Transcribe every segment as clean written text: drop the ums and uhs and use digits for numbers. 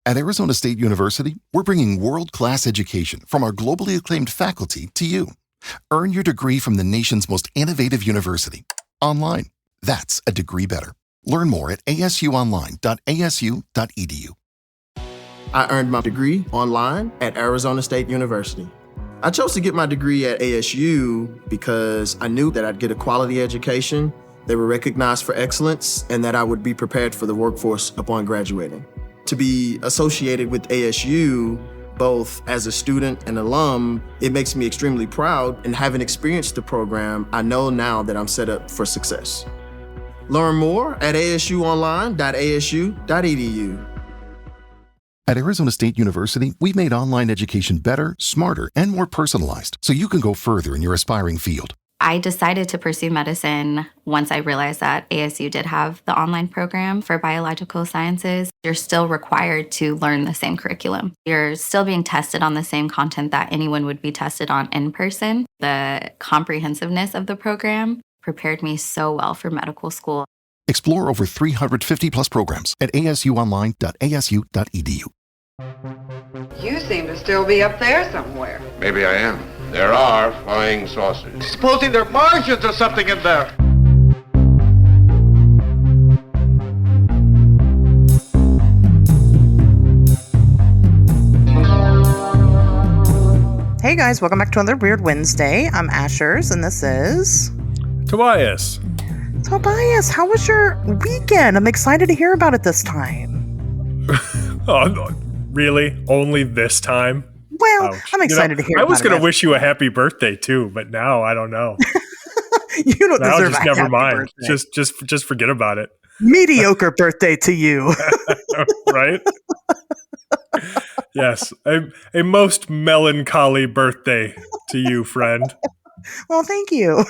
At Arizona State University, we're bringing world-class education from our globally acclaimed faculty to you. Earn your degree from the nation's most innovative university. Online. That's a degree better. Learn more at asuonline.asu.edu. I earned my degree online at Arizona State University. I chose to get my degree at ASU because I knew that I'd get a quality education, they were recognized for excellence, and that I would be prepared for the workforce upon graduating. To be associated with ASU, both as a student and alum, it makes me extremely proud, and having experienced the program, I know now that I'm set up for success. Learn more at asuonline.asu.edu. At Arizona State University, we've made online education better, smarter, and more personalized so you can go further in your aspiring field. I decided to pursue medicine once I realized that ASU did have the online program for biological sciences. You're still required to learn the same curriculum. You're still being tested on the same content that anyone would be tested on in person. The comprehensiveness of the program prepared me so well for medical school. Explore over 350 plus programs at asuonline.asu.edu. You seem to still be up there somewhere. Maybe I am. There are flying saucers. Supposing they're Martians or something in there. Hey guys, welcome back to another Weird Wednesday. I'm Asherz, and this is... Tobias. Tobias, how was your weekend? I'm excited to hear about it this time. Oh, really? Only this time? Well, ouch. I'm excited to hear about it. I was going to wish you a happy birthday too, but now I don't know. You don't now deserve just a never happy mind. birthday. Just forget about it. Mediocre birthday to you. Right? Yes. A most melancholy birthday to you, friend. Well, thank you.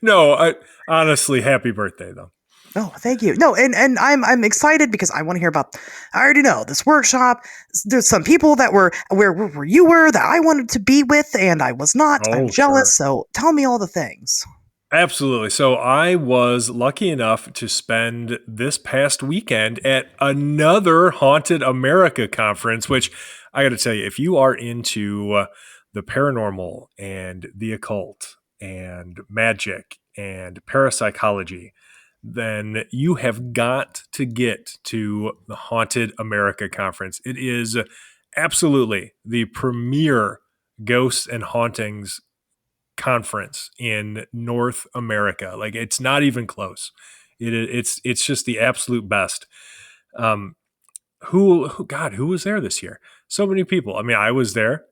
No, honestly, happy birthday though. Oh, thank you. No, and I'm excited because I want to hear about, I already know, this workshop. There's some people that were where you were that I wanted to be with and I was not. I'm jealous. Sure. So tell me all the things. Absolutely. So I was lucky enough to spend this past weekend at another Haunted America conference, which I got to tell you, if you are into the paranormal and the occult and magic and parapsychology, then you have got to get to the Haunted America Conference. It is absolutely the premier ghosts and hauntings conference in North America. Like, it's not even close. It's just the absolute best. Who was there this year? So many people. I mean, I was there.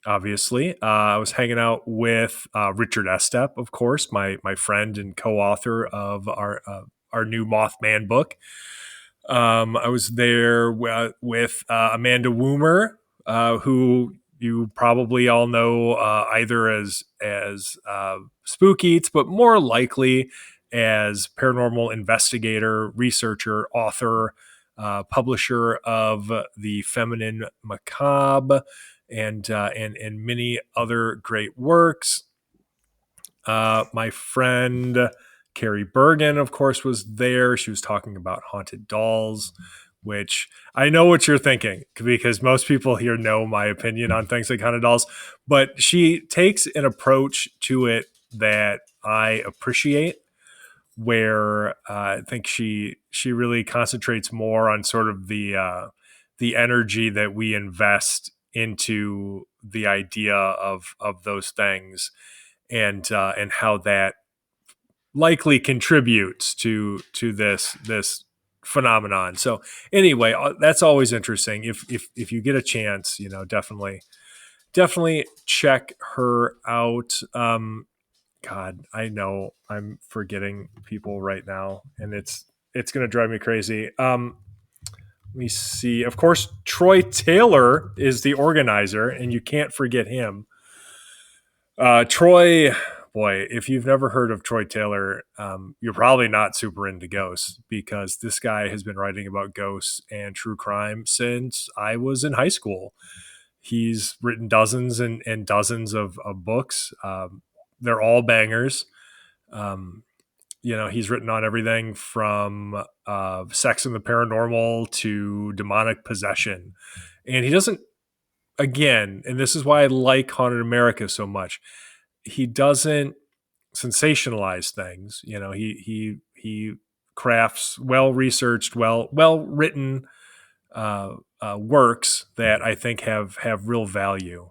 Obviously, I was hanging out with Richard Estep, of course, my friend and co-author of our new Mothman book. I was there with Amanda Woomer, who you probably all know either as Spook Eats, but more likely as paranormal investigator, researcher, author, publisher of The Feminine Macabre, and many other great works. My friend Carrie Bergen, of course, was there. She was talking about haunted dolls, which I know what you're thinking, because most people here know my opinion on things like haunted dolls, but she takes an approach to it that I appreciate, where I think she really concentrates more on sort of the energy that we invest into the idea of those things, and how that likely contributes to this phenomenon. So anyway, that's always interesting. If you get a chance, definitely check her out. God, I know I'm forgetting people right now, and it's going to drive me crazy. We see, of course, Troy Taylor is the organizer, and you can't forget him. Troy, boy, if you've never heard of Troy Taylor, you're probably not super into ghosts, because this guy has been writing about ghosts and true crime since I was in high school. He's written dozens and dozens of books. They're all bangers. he's written on everything from sex and the paranormal to demonic possession. And he doesn't, again, and this is why I like Haunted America so much, he doesn't sensationalize things. He crafts well-researched, well-written works that I think have real value.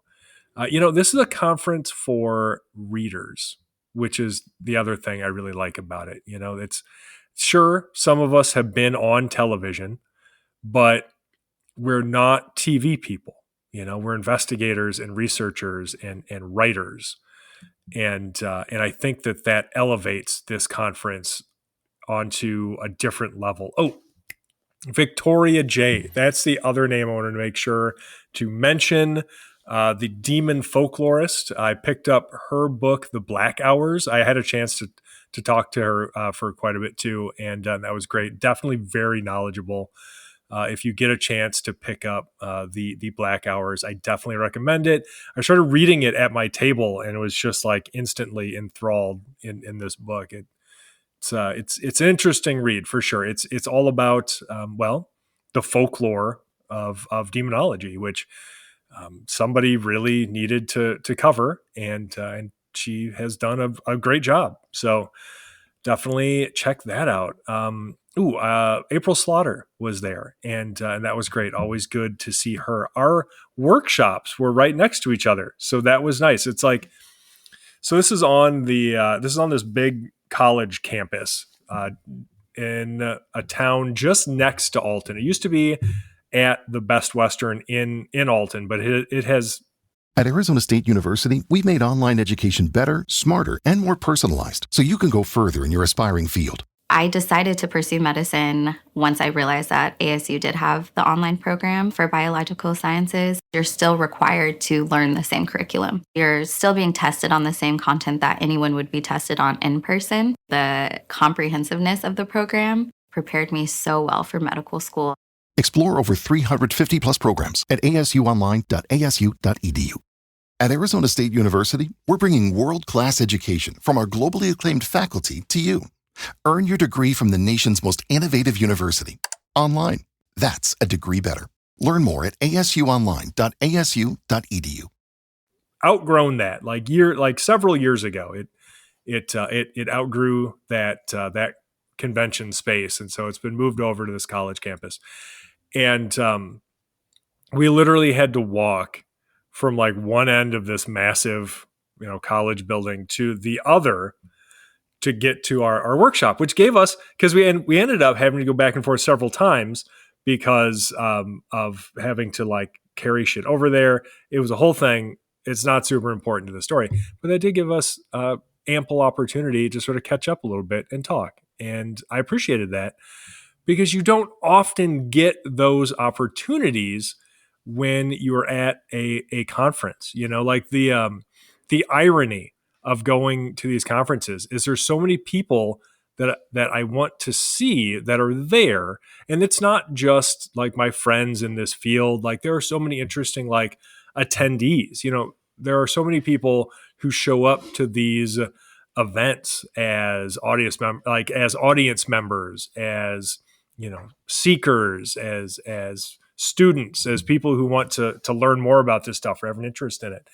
This is a conference for readers, which is the other thing I really like about it. It's sure some of us have been on television, but we're not TV people. We're investigators and researchers and writers. And I think that elevates this conference onto a different level. Oh, Victoria J. That's the other name I wanted to make sure to mention. The demon folklorist. I picked up her book, The Black Hours. I had a chance to talk to her for quite a bit too, and that was great. Definitely very knowledgeable. If you get a chance to pick up the Black Hours, I definitely recommend it. I started reading it at my table, and it was just like instantly enthralled in this book. It's an interesting read for sure. It's all about the folklore of demonology, which somebody really needed to cover, and she has done a great job. So definitely check that out. April Slaughter was there, and that was great. Always good to see her. Our workshops were right next to each other, so that was nice. It's like, so this is on this big college campus in a town just next to Alton. It used to be at the Best Western in Alton, but it has. At Arizona State University, we've made online education better, smarter, and more personalized, so you can go further in your aspiring field. I decided to pursue medicine once I realized that ASU did have the online program for biological sciences. You're still required to learn the same curriculum. You're still being tested on the same content that anyone would be tested on in person. The comprehensiveness of the program prepared me so well for medical school. Explore over 350 plus programs at asuonline.asu.edu. At Arizona State University, we're bringing world-class education from our globally acclaimed faculty to you. Earn your degree from the nation's most innovative university. Online. That's a degree better. Learn more at asuonline.asu.edu. Outgrown that like several years ago. It outgrew that convention space, and so it's been moved over to this college campus. And we literally had to walk from like one end of this massive, college building to the other to get to our workshop, which gave us, because we ended up having to go back and forth several times because of having to like carry shit over there. It was a whole thing. It's not super important to the story, but that did give us ample opportunity to sort of catch up a little bit and talk. And I appreciated that, because you don't often get those opportunities when you're at a conference. Like the irony of going to these conferences is there's so many people that I want to see that are there. And it's not just like my friends in this field. Like there are so many interesting like attendees. There are so many people who show up to these events as audience members, as seekers, as students, as people who want to learn more about this stuff or have an interest in it.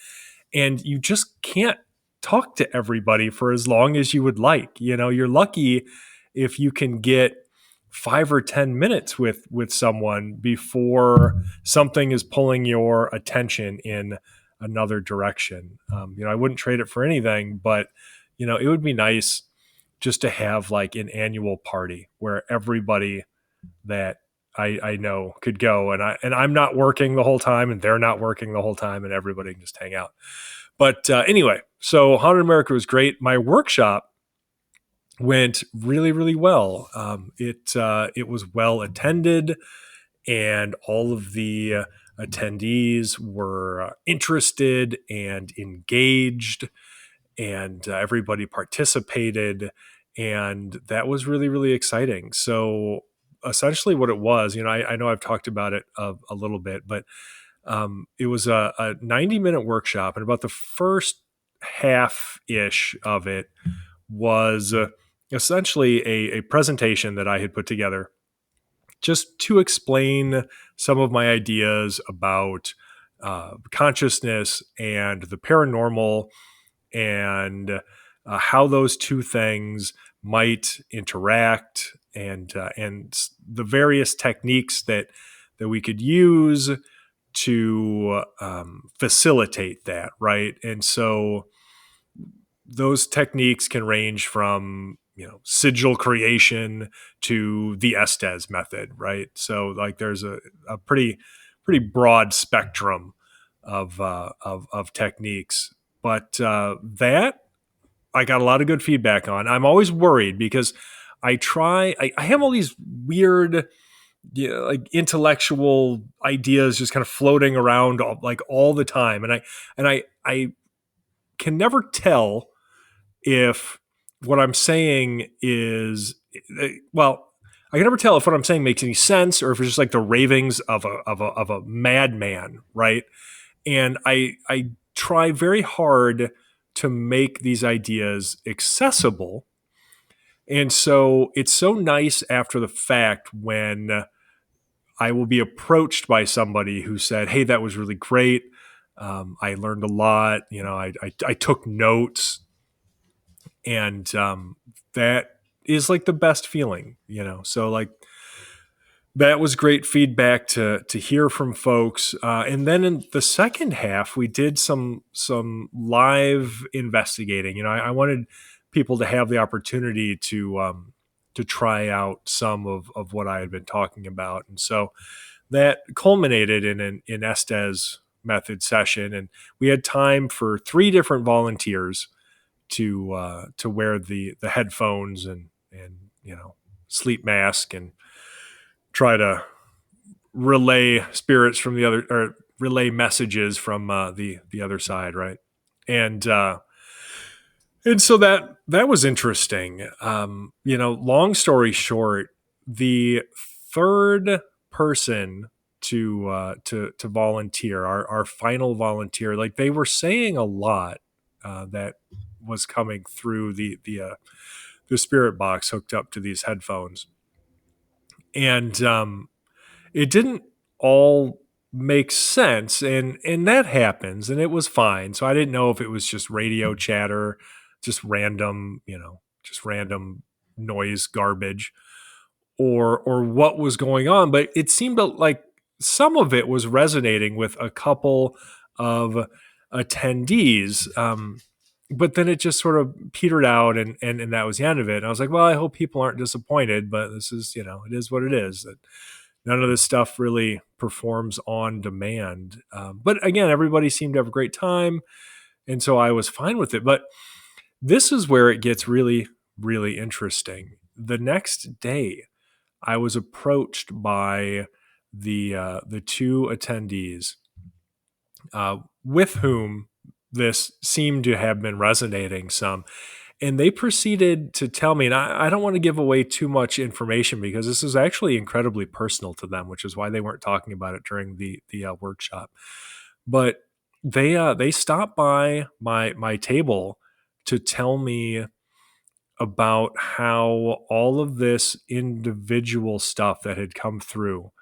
And you just can't talk to everybody for as long as you would like. You're lucky if you can get 5 or 10 minutes with someone before something is pulling your attention in another direction. I wouldn't trade it for anything, but it would be nice just to have like an annual party where everybody that I know could go, and I'm not working the whole time and they're not working the whole time, and everybody can just hang out. But anyway, so Haunted America was great. My workshop went really, really well. It was well attended, and all of the attendees were interested and engaged, and everybody participated, and that was really, really exciting. So essentially what it was, I know I've talked about it a little bit, but it was a 90-minute workshop, and about the first half-ish of it was essentially a presentation that I had put together just to explain some of my ideas about consciousness and the paranormal, and how those two things might interact, and the various techniques that we could use to facilitate that, right? And so those techniques can range from sigil creation to the Estes method, right? So like there's a pretty broad spectrum of techniques, but that I got a lot of good feedback on. I'm always worried because I have all these weird like intellectual ideas just kind of floating around like all the time, and I can never tell if what I'm saying is, well, I can never tell if what I'm saying makes any sense or if it's just like the ravings of a madman, right? And I try very hard to make these ideas accessible. And so it's so nice after the fact when I will be approached by somebody who said, "Hey, that was really great. I learned a lot. I took notes." And that is like the best feeling, so like that was great feedback to hear from folks. And then in the second half, we did some live investigating. I wanted people to have the opportunity to try out some of what I had been talking about. And so that culminated in an Estes method session, and we had time for 3 different volunteers to wear the headphones and sleep mask and try to relay spirits from the other, or relay messages from the other side, right? And so that was interesting. Long story short, the third person to volunteer, our final volunteer, like they were saying a lot that was coming through the spirit box hooked up to these headphones, and it didn't all make sense, and that happens, and it was fine. So I didn't know if it was just radio chatter, just random noise garbage, or what was going on, but it seemed like some of it was resonating with a couple of attendees. But then it just sort of petered out, and that was the end of it. And I was like, well, I hope people aren't disappointed, but this is, it is what it is. That none of this stuff really performs on demand. But again, everybody seemed to have a great time, and so I was fine with it. But this is where it gets really, really interesting. The next day, I was approached by the 2 attendees with whom this seemed to have been resonating some. And they proceeded to tell me, and I don't want to give away too much information because this is actually incredibly personal to them, which is why they weren't talking about it during the workshop. But they stopped by my table to tell me about how all of this individual stuff that had come through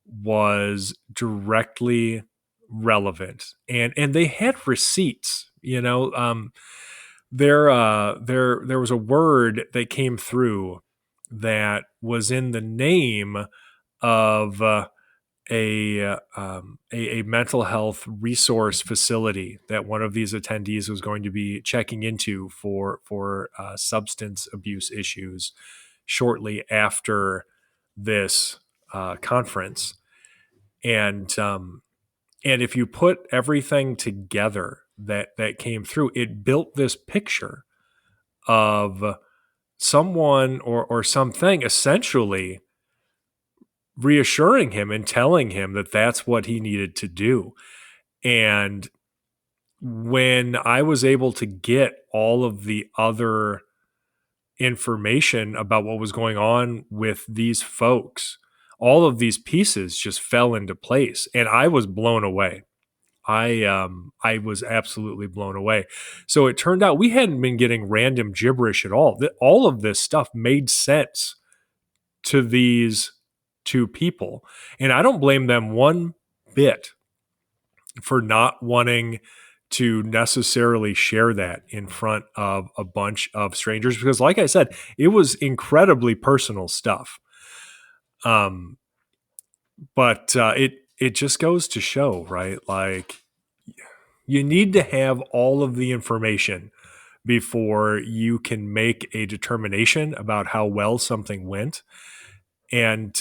was directly relevant, and they had receipts. There was a word that came through that was in the name of a mental health resource facility that one of these attendees was going to be checking into for substance abuse issues shortly after this conference. And if you put everything together that came through, it built this picture of someone or something essentially reassuring him and telling him that that's what he needed to do. And when I was able to get all of the other information about what was going on with these folks, all of these pieces just fell into place, and I was blown away. I was absolutely blown away. So it turned out we hadn't been getting random gibberish at all. All of this stuff made sense to these two people. And I don't blame them one bit for not wanting to necessarily share that in front of a bunch of strangers, because like I said, it was incredibly personal stuff. But it just goes to show, right? Like, you need to have all of the information before you can make a determination about how well something went. And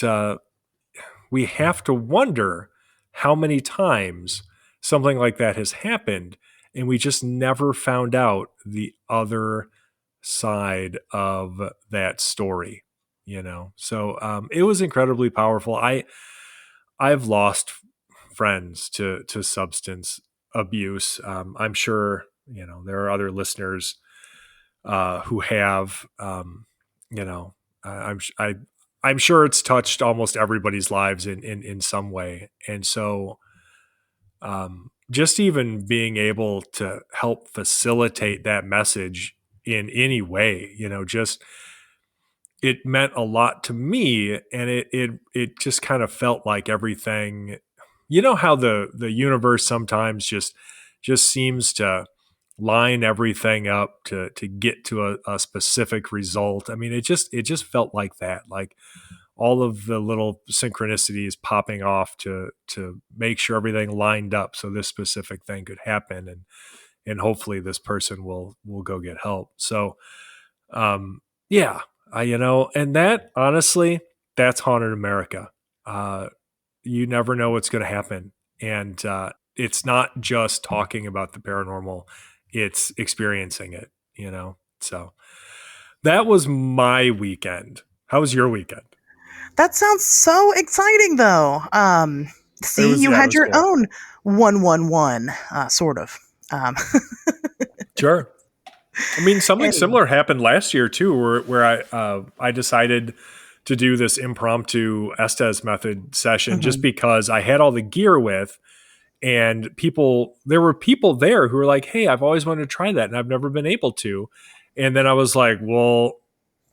we have to wonder how many times something like that has happened, and we just never found out the other side of that story, you know? So it was incredibly powerful. I've lost friends to substance abuse. I'm sure, you know, there are other listeners who have, you know, I'm sure it's touched almost everybody's lives in some way. And so just even being able to help facilitate that message in any way, you know, just, it meant a lot to me. And it just kind of felt like everything, you know, how the universe sometimes just seems to line everything up to get to a specific result. I mean, it just felt like that, like all of the little synchronicities popping off to make sure everything lined up so this specific thing could happen, and hopefully this person will go get help. So yeah, you know, and that, honestly, that's Haunted America. You never know what's going to happen, and it's not just talking about the paranormal, it's experiencing it, you know. So that was my weekend. How was your weekend? That sounds so exciting, though. See, you had your own 111, sort of. Sure. I mean, something similar happened last year too, where I decided to do this impromptu Estes method session just because I had all the gear with, and there were people there who were like, "Hey, I've always wanted to try that, and I've never been able to." And then I was like, "Well,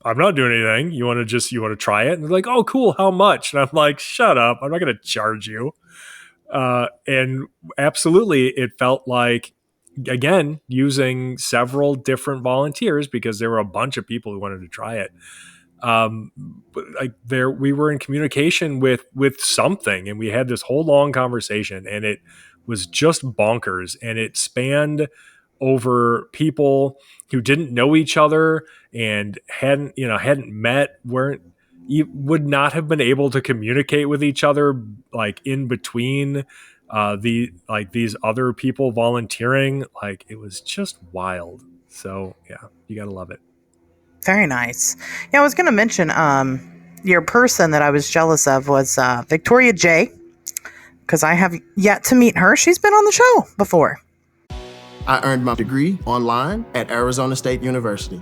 I'm not doing anything. You want to try it?" And they're like, "Oh, cool. How much?" And I'm like, "Shut up. I'm not going to charge you." And absolutely, it felt like, again, using several different volunteers, because there were a bunch of people who wanted to try it. We were in communication with something, and we had this whole long conversation, and it was just bonkers. And it spanned over people who didn't know each other and hadn't met, would not have been able to communicate with each other, like in between these other people volunteering. Like, it was just wild. So yeah, you gotta love it. Very nice. Yeah, I was going to mention your person that I was jealous of was Victoria J, because I have yet to meet her. She's been on the show before. I earned my degree online at Arizona State University.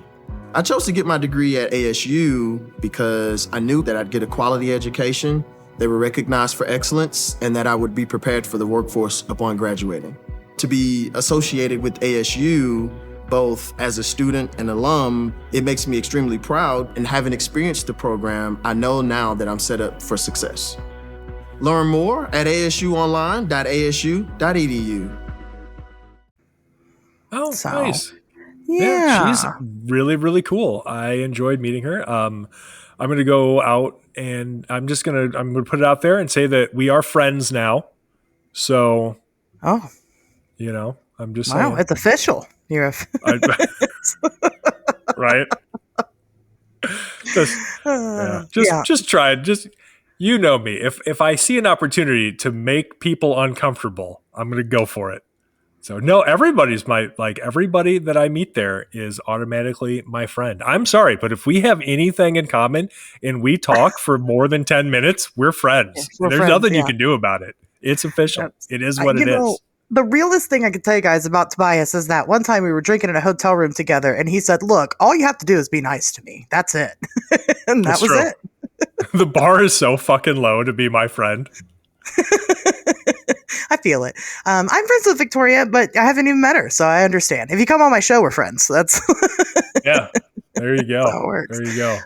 I chose to get my degree at ASU because I knew that I'd get a quality education, they were recognized for excellence, and that I would be prepared for the workforce upon graduating. To be associated with ASU, both as a student and alum, it makes me extremely proud, and having experienced the program, I know now that I'm set up for success. Learn more at asuonline.asu.edu. Oh, So, nice. Yeah. She's really, really cool. I enjoyed meeting her. I'm going to go out, and I'm going to put it out there and say that we are friends now. So, you know, I'm just saying. Wow, it's official. You're right. Just try it. Just, you know me. If I see an opportunity to make people uncomfortable, I'm going to go for it. So no, everybody that I meet there is automatically my friend. I'm sorry, but if we have anything in common and we talk for more than 10 minutes, we're friends. Yes, There's nothing you can do about it. It's official. It is what it is. The realest thing I can tell you guys about Tobias is that one time we were drinking in a hotel room together, and he said, "Look, all you have to do is be nice to me. That's it." And that was it. The bar is so fucking low to be my friend. I feel it. I'm friends with Victoria, but I haven't even met her, so I understand. If you come on my show, we're friends. That's Yeah. There you go. how it works. There you go.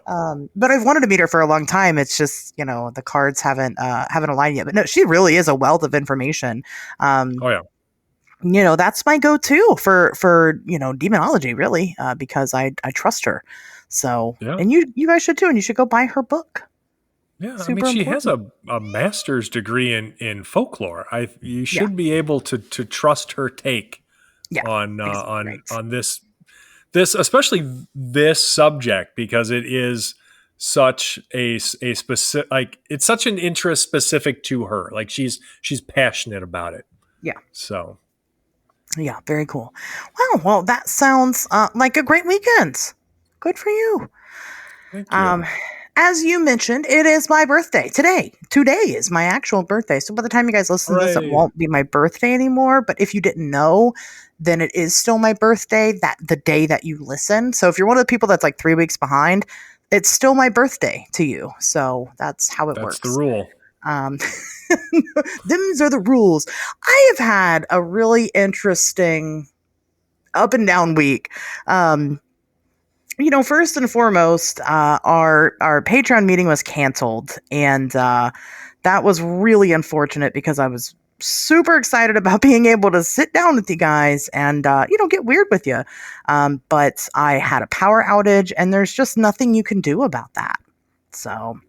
But I've wanted to meet her for a long time. It's just, the cards haven't aligned yet. But no, she really is a wealth of information. Oh yeah. That's my go-to for demonology, really, because I trust her. So, Yeah. and you guys should too, and you should go buy her book. Yeah, Super she important. has a master's degree in folklore. You should Yeah. be able to trust her take Yeah, on right. this especially this subject, because it is such a specific, like, it's such an interest specific to her. Like she's passionate about it. Yeah. So Yeah, very cool. Well, that sounds like a great weekend. Good for you. thank you. As you mentioned, it is my birthday today. Today is my actual birthday. So by the time you guys listen to this, it Hooray. won't be my birthday anymore. But if you didn't know, then it is still my birthday the day that you listen. So if you're one of the people that's like 3 weeks behind, it's still my birthday to you. So that's how it works. That's the rule. Them's are the rules. I have had a really interesting up and down week. First and foremost, our Patreon meeting was canceled, and that was really unfortunate because I was super excited about being able to sit down with you guys and get weird with you. But I had a power outage, and there's just nothing you can do about that. So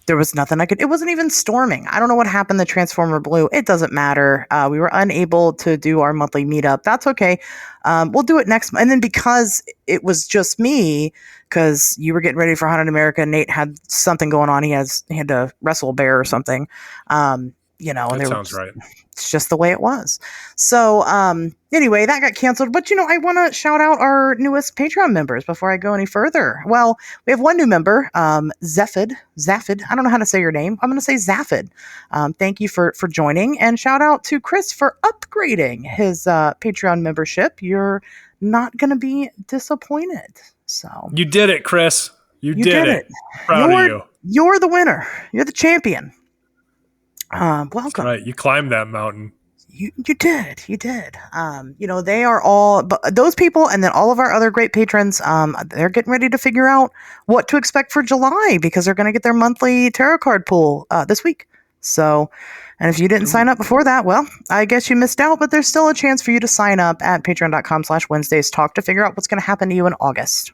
there was nothing it wasn't even storming. I don't know what happened to Transformer Blue. It doesn't matter. We were unable to do our monthly meetup. That's okay. We'll do it next month. And then because it was just me, because you were getting ready for Haunted America, Nate had something going on. He had to wrestle a bear or something. And That sounds right. It's just the way it was. So anyway, that got canceled. But I want to shout out our newest Patreon members before I go any further. Well, we have one new member, Zaphid. I don't know how to say your name. I'm going to say Zaphid. Thank you for joining, and shout out to Chris for upgrading his Patreon membership. You're not going to be disappointed. So You did it, Chris. You did it. Proud of you. You're the winner. You're the champion. Welcome. That's right. You climbed that mountain. You did. They are all, but those people, and then all of our other great patrons, they're getting ready to figure out what to expect for July, because they're going to get their monthly tarot card pool this week. So, and if you didn't sign up before that, well, I guess you missed out, but there's still a chance for you to sign up at patreon.com/WednesdaysTalk to figure out what's going to happen to you in August.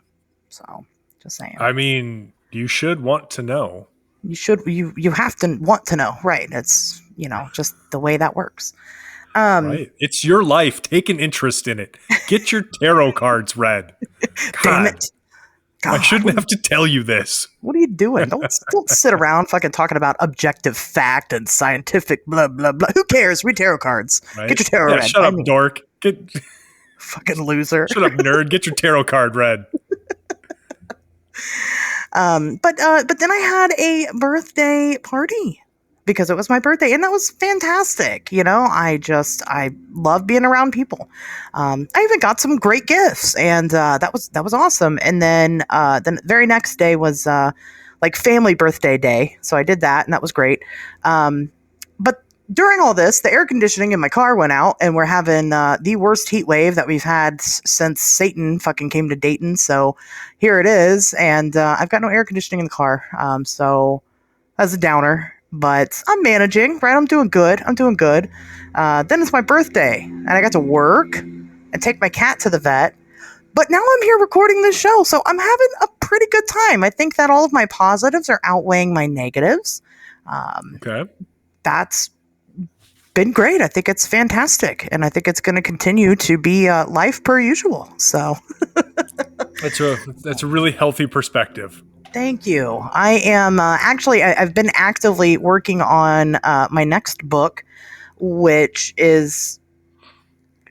So, just saying. I mean, you should want to know. You have to want to know, right? It's, just the way that works. Right. It's your life. Take an interest in it. Get your tarot cards read. Damn it. God, I shouldn't have to tell you this. What are you doing? Don't sit around fucking talking about objective fact and scientific blah, blah, blah. Who cares? Read tarot cards. Right? Get your tarot read. Shut up, dork. Fucking loser. Shut up, nerd. Get your tarot card read. But then I had a birthday party because it was my birthday, and that was fantastic. I love being around people. I even got some great gifts, and that was awesome. And then the very next day was like family birthday day, so I did that, and that was great. But during all this, the air conditioning in my car went out, and we're having the worst heat wave that we've had since Satan fucking came to Dayton. So here it is, and I've got no air conditioning in the car. So that's a downer, but I'm managing, right? I'm doing good. Then it's my birthday, and I got to work and take my cat to the vet. But now I'm here recording this show, so I'm having a pretty good time. I think that all of my positives are outweighing my negatives. Okay. That's been great. I think it's fantastic, and I think it's going to continue to be life per usual. So that's a really healthy perspective. Thank you. I am I've been actively working on my next book, which is,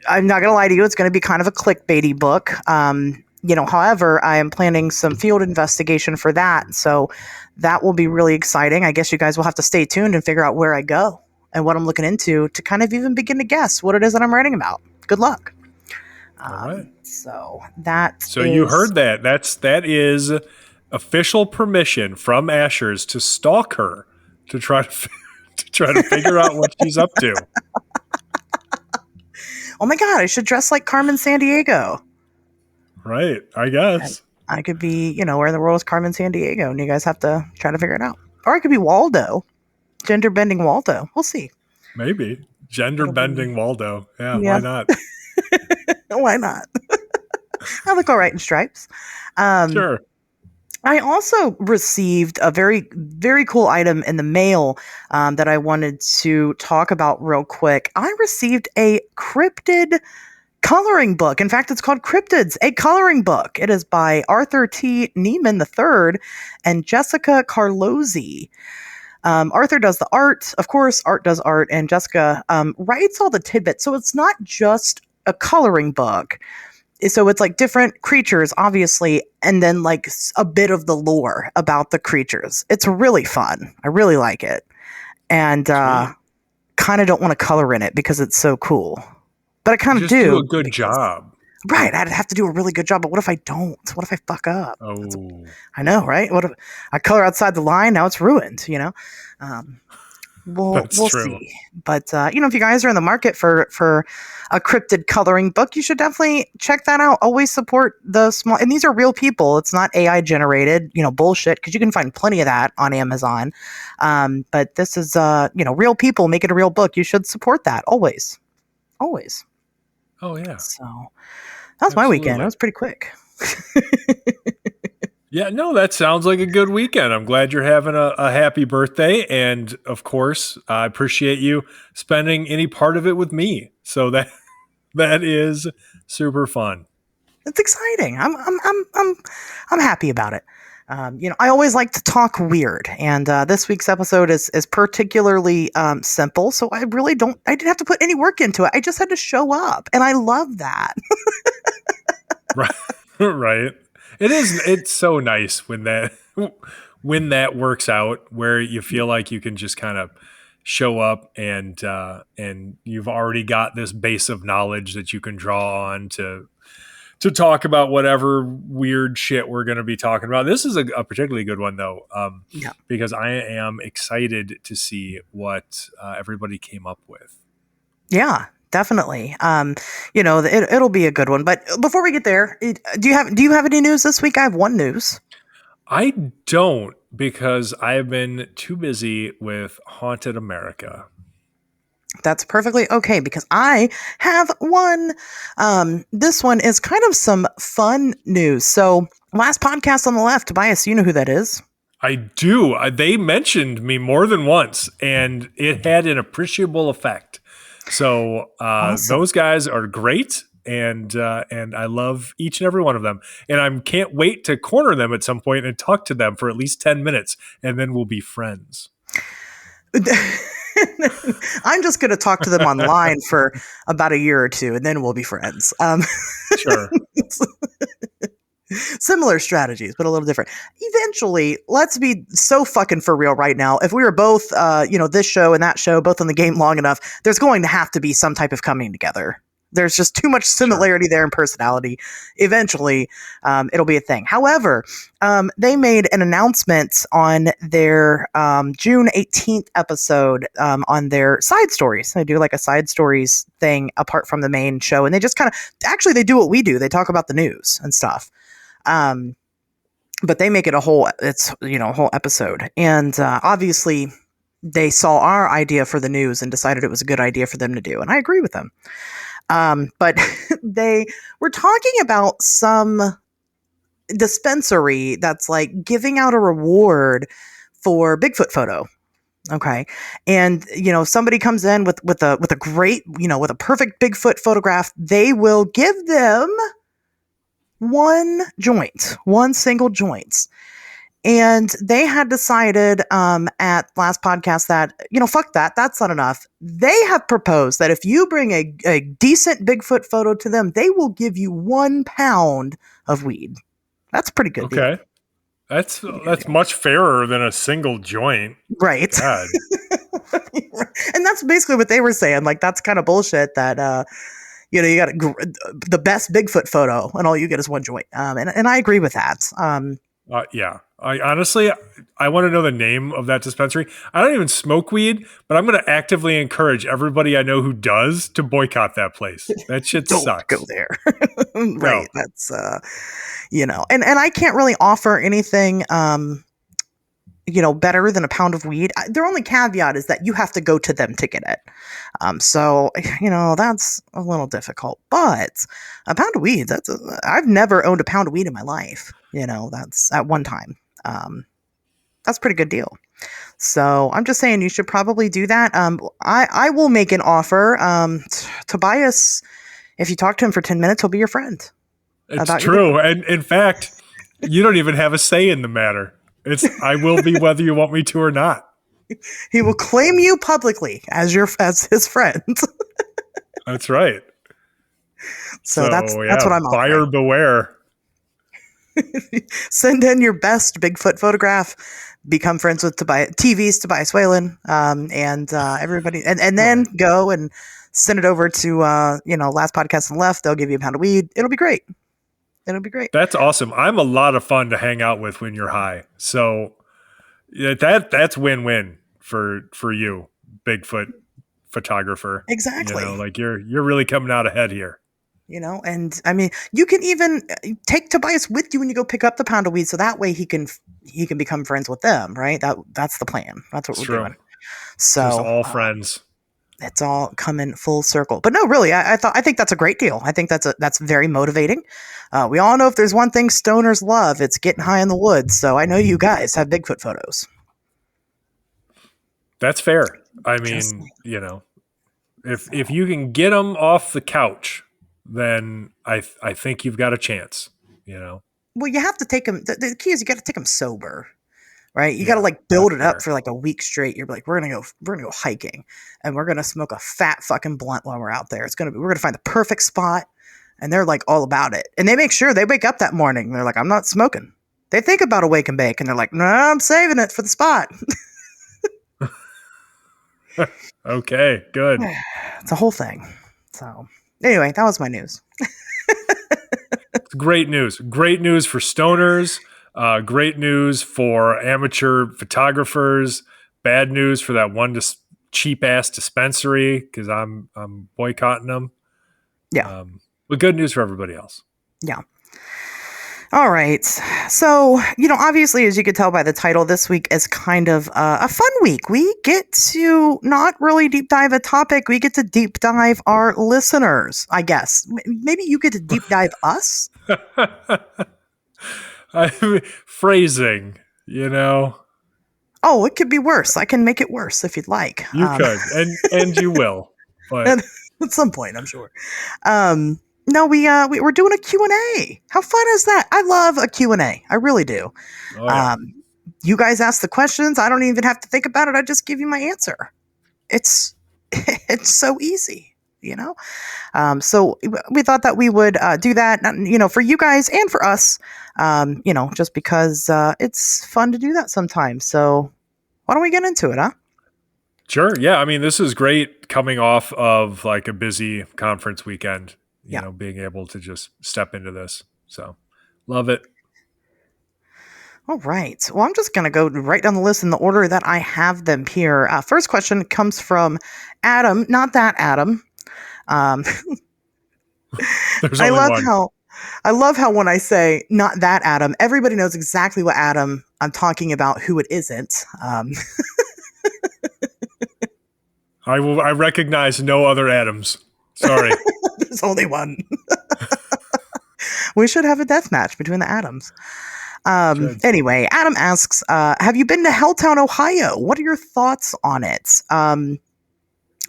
I'm not going to lie to you, it's going to be kind of a clickbaity book. However, I am planning some field investigation for that, so that will be really exciting. I guess you guys will have to stay tuned and figure out where I go and what I'm looking into to kind of even begin to guess what it is that I'm writing about. Good luck. All right. So you heard that. That is official permission from itsasherz to stalk her to try to figure out what she's up to. Oh my God, I should dress like Carmen Sandiego. Right, I guess. I could be, where in the world is Carmen Sandiego? And you guys have to try to figure it out. Or I could be Waldo, gender bending Waldo. We'll see. Maybe. Gender bending Waldo. Yeah, Yeah. why not? Why not? I look all right in stripes. Sure. I also received a very, very cool item in the mail that I wanted to talk about real quick. I received a cryptid coloring book. In fact, it's called Cryptids, a coloring book. It is by Arthur T. Neiman III and Jessica Carlozzi. Arthur does the art. Of course, Art does art, and Jessica writes all the tidbits. So it's not just a coloring book. So it's like different creatures, obviously, and then like a bit of the lore about the creatures. It's really fun. I really like it. And kind of don't want to color in it because it's so cool. But I kind of do. Do a good job. Right. I'd have to do a really good job. But what if I don't? What if I fuck up? Oh. I know, right? What if I color outside the line? Now it's ruined, We'll true. see. But, if you guys are in the market for a cryptid coloring book, you should definitely check that out. Always support the small, and these are real people. It's not AI generated, bullshit, because you can find plenty of that on Amazon. But this is, real people making a real book. You should support that. Always. Always. Oh, yeah. So that was my weekend. It was pretty quick. Yeah, no, that sounds like a good weekend. I'm glad you're having a happy birthday. And of course, I appreciate you spending any part of it with me. So that is super fun. It's exciting. I'm happy about it. I always like to talk weird, and this week's episode is particularly simple. So I didn't have to put any work into it. I just had to show up, and I love that. Right. It's so nice when that works out, where you feel like you can just kind of show up and you've already got this base of knowledge that you can draw on to talk about whatever weird shit we're going to be talking about. This is a particularly good one though, because I am excited to see what everybody came up with. Yeah. Definitely. It'll be a good one. But before we get there, do you have any news this week? I have one news. I don't, because I have been too busy with Haunted America. That's perfectly okay, because I have one. This one is kind of some fun news. So last podcast on the left, Tobias, you know who that is? I do. They mentioned me more than once, and it had an appreciable effect. So awesome. Those guys are great, and I love each and every one of them. And I can't wait to corner them at some point and talk to them for at least 10 minutes, and then we'll be friends. I'm just going to talk to them online for about a year or two, and then we'll be friends. Sure. Similar strategies, but a little different. Eventually, let's be so fucking for real right now. If we were both, this show and that show, both on the game long enough, there's going to have to be some type of coming together. There's just too much similarity there in personality. Eventually, it'll be a thing. However, they made an announcement on their June 18th episode on their side stories. They do like a side stories thing apart from the main show. And they just they do what we do. They talk about the news and stuff. But they make it a whole episode. And obviously they saw our idea for the news and decided it was a good idea for them to do. And I agree with them. But they were talking about some dispensary that's like giving out a reward for Bigfoot photo. Okay. And, somebody comes in with a great, with a perfect Bigfoot photograph, they will give them one single joint. And they had decided at last podcast that, fuck that. That's not enough. They have proposed that if you bring a decent Bigfoot photo to them, they will give you 1 pound of weed. That's a pretty good deal. Okay. That's much fairer than a single joint. Right. God. And that's basically what they were saying. Like, that's kind of bullshit that, you got the best Bigfoot photo and all you get is one joint. And I agree with that. Yeah. I honestly, I want to know the name of that dispensary. I don't even smoke weed, but I'm going to actively encourage everybody I know who does to boycott that place. That shit Don't sucks. go there. No. Right. That's, and I can't really offer anything, better than a pound of weed. Their only caveat is that you have to go to them to get it. So, that's a little difficult, but a pound of weed, I've never owned a pound of weed in my life. That's at one time. That's a pretty good deal. So I'm just saying you should probably do that. I will make an offer. Tobias, if you talk to him for 10 minutes, he'll be your friend. It's true. And in fact, you don't even have a say in the matter. I will be whether you want me to or not. He will claim you publicly as his friend. That's right. So that's what I'm offering. Buyer beware. Send in your best Bigfoot photograph. Become friends with Tobias Wayland, and everybody, and then go and send it over to Last Podcast on the Left. They'll give you a pound of weed. It'll be great. That's awesome. I'm a lot of fun to hang out with when you're high. So that's win-win for you, Bigfoot photographer. Exactly. You're really coming out ahead here. And I mean, you can even take Tobias with you when you go pick up the pound of weed, so that way he can become friends with them, right? That's the plan. That's what we're doing. So just all friends. It's all coming full circle. But no, really, I think that's a great deal. I think that's very motivating. We all know if there's one thing stoners love, it's getting high in the woods. So I know you guys have Bigfoot photos. That's fair. I mean, if you can get them off the couch, then I think you've got a chance, Well, you have to take them. The key is you got to take them sober, right? You got to build it up for a week straight. You're like, we're gonna go hiking, and we're gonna smoke a fat fucking blunt while we're out there. We're gonna find the perfect spot, and they're all about it. And they make sure they wake up that morning. They're like, I'm not smoking. They think about a wake and bake, and they're like, no, I'm saving it for the spot. Okay, good. It's a whole thing. So anyway, that was my news. Great news. Great news for stoners. Great news for amateur photographers. Bad news for that one cheap ass dispensary because I'm boycotting them. Yeah. But good news for everybody else. Yeah. All right. So, obviously, as you could tell by the title, this week is kind of a fun week. We get to not really deep dive a topic. We get to deep dive our listeners, I guess. Maybe you get to deep dive us? Phrasing, Oh, it could be worse. I can make it worse if you'd like. You could, and you will. But at some point, I'm sure. No, we're doing a Q&A. How fun is that? I love a Q&A. I really do. Oh, yeah. You guys ask the questions. I don't even have to think about it. I just give you my answer. It's so easy, So we thought that we would do that, for you guys and for us, just because it's fun to do that sometimes. So why don't we get into it, huh? Sure. Yeah. I mean, this is great coming off of a busy conference weekend. Being able to just step into this. So love it. All right. Well, I'm just going to go right down the list in the order that I have them here. First question comes from Adam, not that Adam. There's only one. I love how when I say not that Adam, everybody knows exactly what Adam I'm talking about, who it isn't. I recognize no other Adams. Sorry. There's only one. We should have a death match between the Adams. Anyway, Adam asks, have you been to Helltown, Ohio? What are your thoughts on it?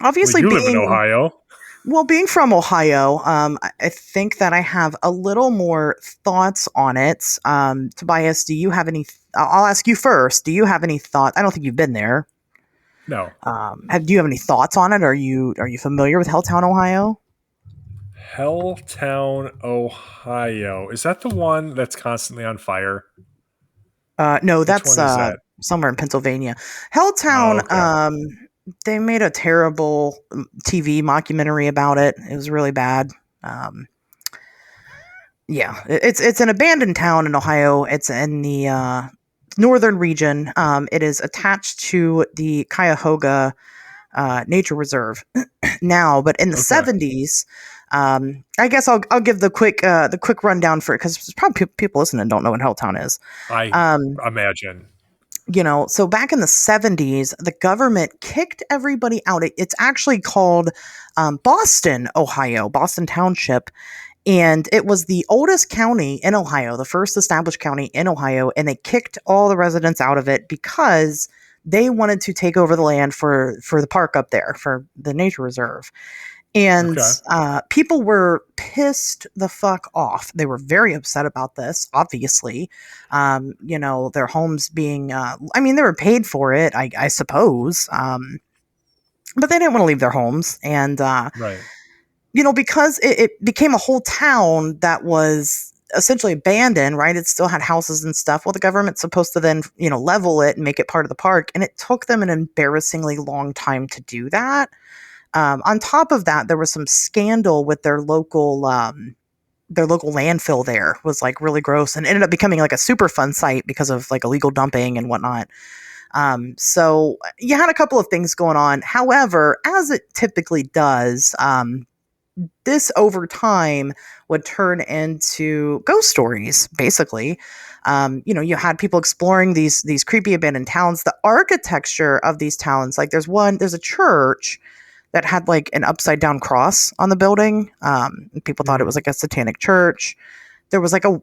Obviously, you live in Ohio. Well, being from Ohio, I think that I have a little more thoughts on it. Tobias, do you have any? I'll ask you first. Do you have any thoughts? I don't think you've been there. No. Do you have any thoughts on it? Are you familiar with Helltown, Ohio? Helltown, Ohio. Is that the one that's constantly on fire? No, that's somewhere in Pennsylvania. Helltown, they made a terrible TV mockumentary about it. It was really bad. Yeah, it's an abandoned town in Ohio. It's in the northern region. It is attached to the Cuyahoga Nature Reserve now, but in the Okay. 70s, I guess I'll give the quick rundown for it because there's probably people listening don't know what Helltown is. I Um, imagine. so back in the 70s, the government kicked everybody out. It's actually called Boston, Ohio, Boston Township. And it was the oldest county in Ohio, the first established county in Ohio. And they kicked all the residents out of it because they wanted to take over the land for the park up there, for the nature reserve. And Okay. people were pissed the fuck off. They were very upset about this, obviously. Their homes being, they were paid for it, I suppose. But they didn't want to leave their homes. And, Right. because it became a whole town that was essentially abandoned, right? It still had houses and stuff. Well, the government's supposed to then, level it and make it part of the park. And it took them an embarrassingly long time to do that. On top of that, there was some scandal with their local landfill. There was like really gross and ended up becoming like a super fun site because of like illegal dumping and whatnot. So you had a couple of things going on. However, as it typically does, this over time would turn into ghost stories, basically. You had people exploring these creepy abandoned towns. The architecture of these towns, like there's a church that had like an upside down cross on the building. People thought it was like a satanic church. There was like a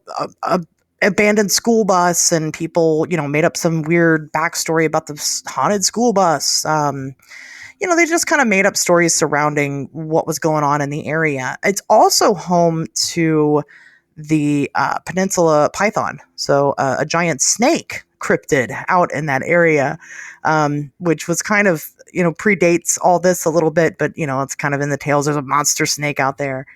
abandoned school bus, and people, made up some weird backstory about the haunted school bus. They just kind of made up stories surrounding what was going on in the area. It's also home to the peninsula python, so a giant snake cryptid out in that area, which was kind of, predates all this a little bit, but, it's kind of in the tales. There's a monster snake out there.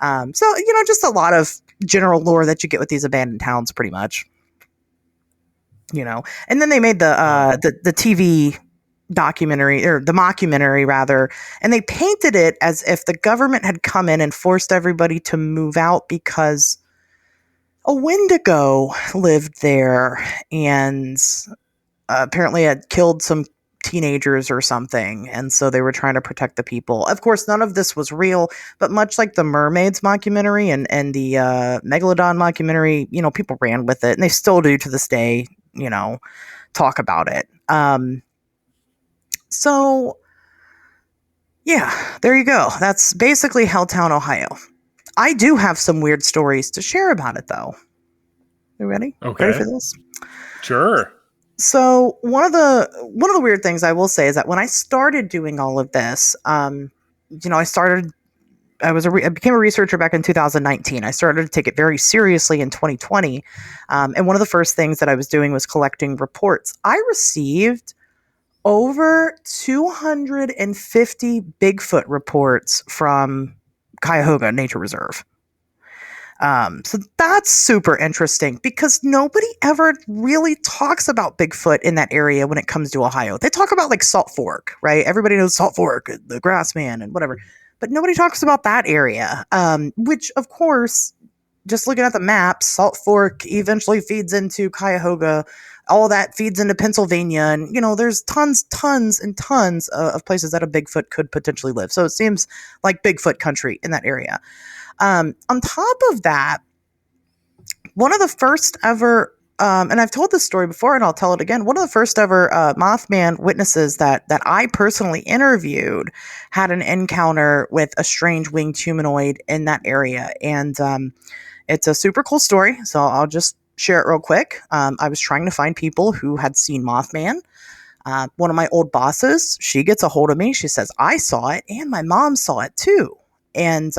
Just a lot of general lore that you get with these abandoned towns, pretty much. And then they made the TV documentary, or the mockumentary rather, and they painted it as if the government had come in and forced everybody to move out because a Wendigo lived there and apparently had killed some teenagers or something, and so they were trying to protect the people. Of course, none of this was real, but much like the Mermaids mockumentary and the Megalodon mockumentary, people ran with it, and they still do to this day, talk about it. So, yeah, there you go. That's basically Helltown, Ohio. I do have some weird stories to share about it, though. You ready? Okay. Ready for this? Sure. So one of the weird things I will say is that when I started doing all of this, I became a researcher back in 2019. I started to take it very seriously in 2020. And one of the first things that I was doing was collecting reports. I received over 250 Bigfoot reports from Cuyahoga Nature Reserve. So that's super interesting because nobody ever really talks about Bigfoot in that area when it comes to Ohio. They talk about like Salt Fork, right? Everybody knows Salt Fork, the Grassman and whatever, but nobody talks about that area, which of course, just looking at the map, Salt Fork eventually feeds into Cuyahoga. All that feeds into Pennsylvania. And, there's tons and tons of places that a Bigfoot could potentially live. So it seems like Bigfoot country in that area. On top of that, one of the first ever, and I've told this story before and I'll tell it again, one of the first ever Mothman witnesses that I personally interviewed had an encounter with a strange winged humanoid in that area. And it's a super cool story, so I'll just share it real quick. I was trying to find people who had seen Mothman. One of my old bosses, she gets a hold of me. She says, I saw it and my mom saw it too. And,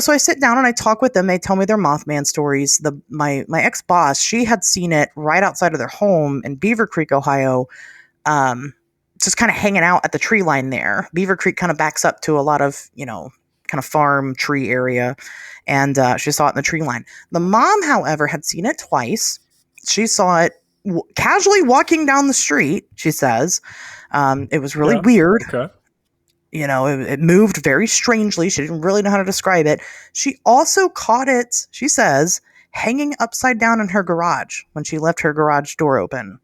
so I sit down and I talk with them. They tell me their Mothman stories. My ex-boss, she had seen it right outside of their home in Beaver Creek, Ohio, just kind of hanging out at the tree line there. Beaver Creek kind of backs up to a lot of, kind of farm tree area. And she saw it in the tree line. The mom, however, had seen it twice. She saw it casually walking down the street, she says. It was really weird. Okay. It moved very strangely. She didn't really know how to describe it. She also caught it, she says, hanging upside down in her garage when she left her garage door open.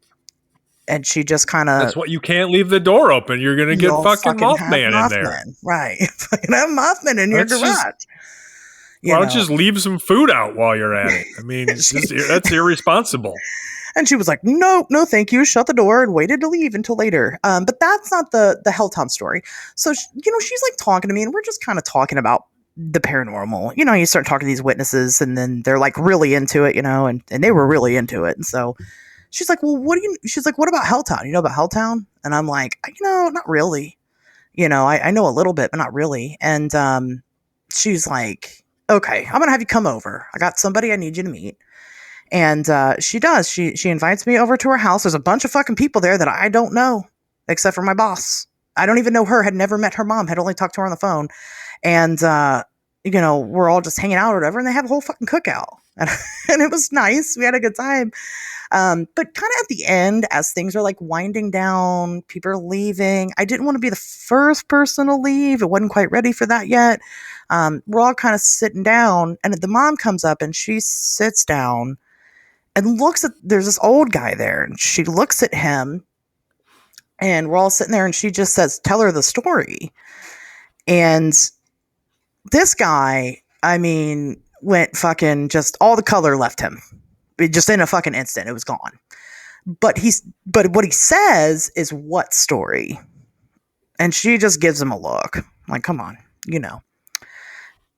And she just kind of... That's what, you can't leave the door open. You're going to get fucking have Mothman in there. Right. Fucking have Mothman in your garage. Why don't you just leave some food out while you're at it? I mean, that's irresponsible. And she was like, no, thank you. Shut the door and waited to leave until later. But that's not the Helltown story. So, she's like talking to me and we're just kind of talking about the paranormal. You start talking to these witnesses and then they're like really into it, and they were really into it. And so she's like, well, she's like, what about Helltown? You know about Helltown? And I'm like, not really. I know a little bit, but not really. And she's like, okay, I'm going to have you come over. I got somebody I need you to meet. And she does. She invites me over to her house. There's a bunch of fucking people there that I don't know, except for my boss. I don't even know her, had never met her mom, had only talked to her on the phone. And, we're all just hanging out or whatever, and they have a whole fucking cookout. And it was nice. We had a good time. But kind of at the end, as things are like winding down, people are leaving. I didn't want to be the first person to leave. It wasn't quite ready for that yet. We're all kind of sitting down, and the mom comes up and she sits down and there's this old guy there, and she looks at him, and we're all sitting there, and she just says, tell her the story. And this guy, went fucking just, all the color left him. Just in a fucking instant, it was gone. But what he says is, what story? And she just gives him a look. Like, come on,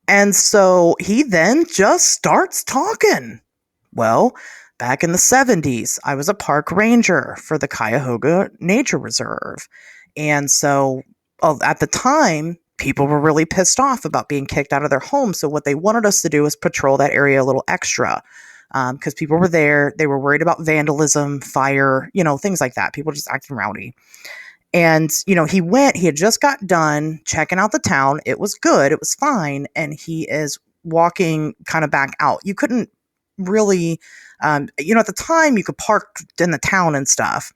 And so he then just starts talking. Well, back in the 70s, I was a park ranger for the Cuyahoga Nature Reserve. And so at the time, people were really pissed off about being kicked out of their homes. So what they wanted us to do was patrol that area a little extra. Because people were there. They were worried about vandalism, fire, things like that. People just acting rowdy. And, he had just got done checking out the town. It was good. It was fine. And he is walking kind of back out. You couldn't really, at the time you could park in the town and stuff,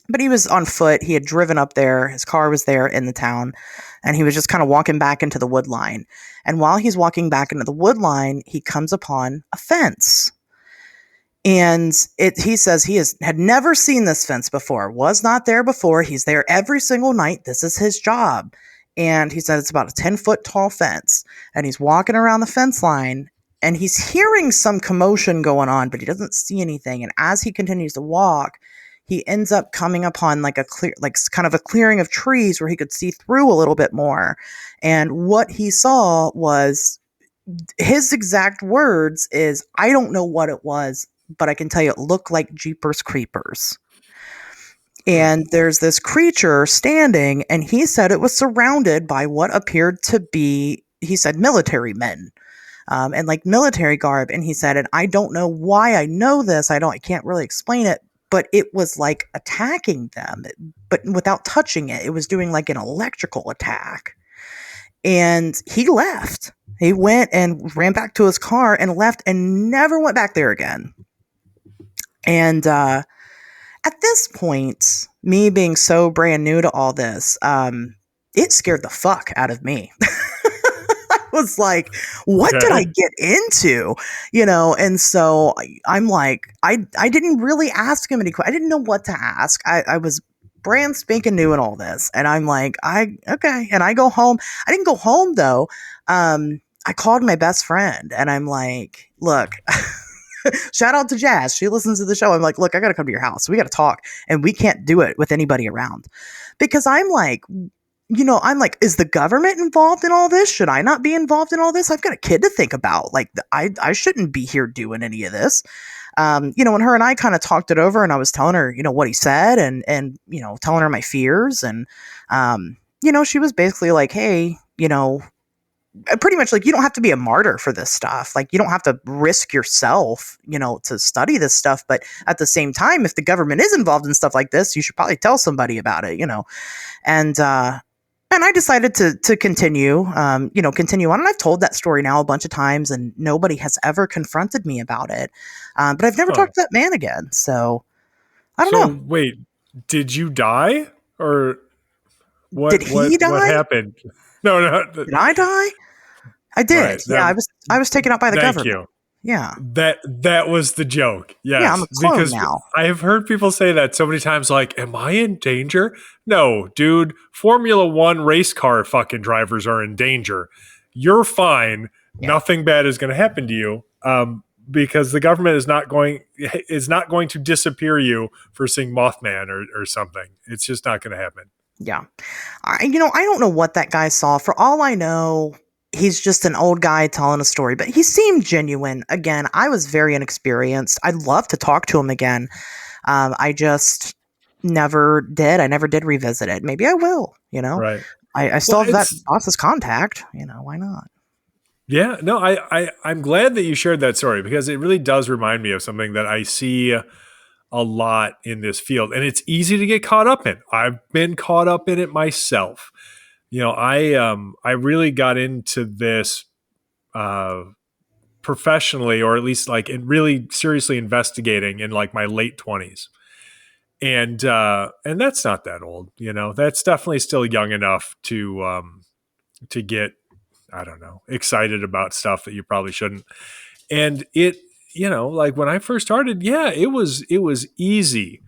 but he was on foot. He had driven up there. His car was there in the town, and he was just kind of walking back into the wood line. And while he's walking back into the wood line, he comes upon a fence. And he says he had never seen this fence before, was not there before. He's there every single night. This is his job. And he said it's about a 10-foot tall fence. And he's walking around the fence line, and he's hearing some commotion going on, but he doesn't see anything. And as he continues to walk, he ends up coming upon like kind of a clearing of trees where he could see through a little bit more. And what he saw was, his exact words is, I don't know what it was, but I can tell you it looked like Jeepers Creepers. And there's this creature standing, and he said it was surrounded by what appeared to be, he said, military men. And like military garb. And he said, and I don't know why I know this. I can't really explain it, but it was like attacking them, but without touching it. It was doing like an electrical attack. And he left. He went and ran back to his car and left and never went back there again. And at this point, me being so brand new to all this, it scared the fuck out of me. Was like, what did I get into? And so I'm like, I didn't really ask him any questions. I didn't know what to ask. I was brand spanking new in all this. And I'm like, okay. And I go home. I didn't go home though. I called my best friend and I'm like, look, shout out to Jazz. She listens to the show. I'm like, look, I got to come to your house. We got to talk, and we can't do it with anybody around, because I'm like, is the government involved in all this? Should I not be involved in all this? I've got a kid to think about. Like, I shouldn't be here doing any of this. And her and I kind of talked it over, and I was telling her, what he said, and telling her my fears. And, she was basically like, hey, pretty much like, you don't have to be a martyr for this stuff. Like, you don't have to risk yourself, to study this stuff. But at the same time, if the government is involved in stuff like this, you should probably tell somebody about it, And I decided to continue, continue on. And I've told that story now a bunch of times, and nobody has ever confronted me about it. But I've never talked to that man again. So I don't know. Wait, did you die, or Did he die? What happened? No. Did I die? I did. Right, Yeah, I was taken out by the government. Thank you. Yeah. That was the joke. Yes. Yeah, I'm a clone because now. I have heard people say that so many times, like, am I in danger? No, dude. Formula One race car fucking drivers are in danger. You're fine. Yeah. Nothing bad is going to happen to you. Because the government is not going to disappear you for seeing Mothman or something. It's just not going to happen. Yeah. I don't know what that guy saw. For all I know, he's just an old guy telling a story, but he seemed genuine. Again, I was very inexperienced. I'd love to talk to him again. I just never did. I never did revisit it. Maybe I will, Right. I still have that boss's contact, why not? Yeah, no, I'm glad that you shared that story because it really does remind me of something that I see a lot in this field, and it's easy to get caught up in. I've been caught up in it myself. I really got into this professionally, or at least like in really seriously investigating in like my late 20s. And that's not that old, that's definitely still young enough to get, I don't know, excited about stuff that you probably shouldn't. And it, like when I first started, it was easy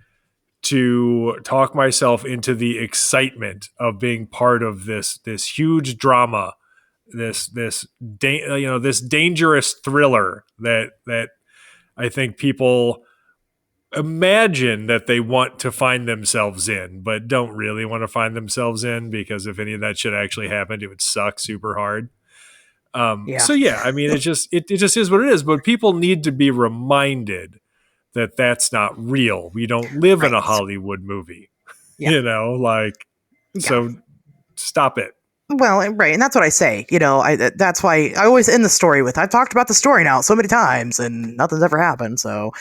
to talk myself into the excitement of being part of this huge drama, this dangerous thriller that I think people imagine that they want to find themselves in, but don't really want to find themselves in, because if any of that shit actually happened, it would suck super hard. So I mean, it just is what it is, but people need to be reminded that that's not real. We don't live in a Hollywood movie, so stop it. Well, right. And that's what I say, that's why I always end the story with, I've talked about the story now so many times and nothing's ever happened. So,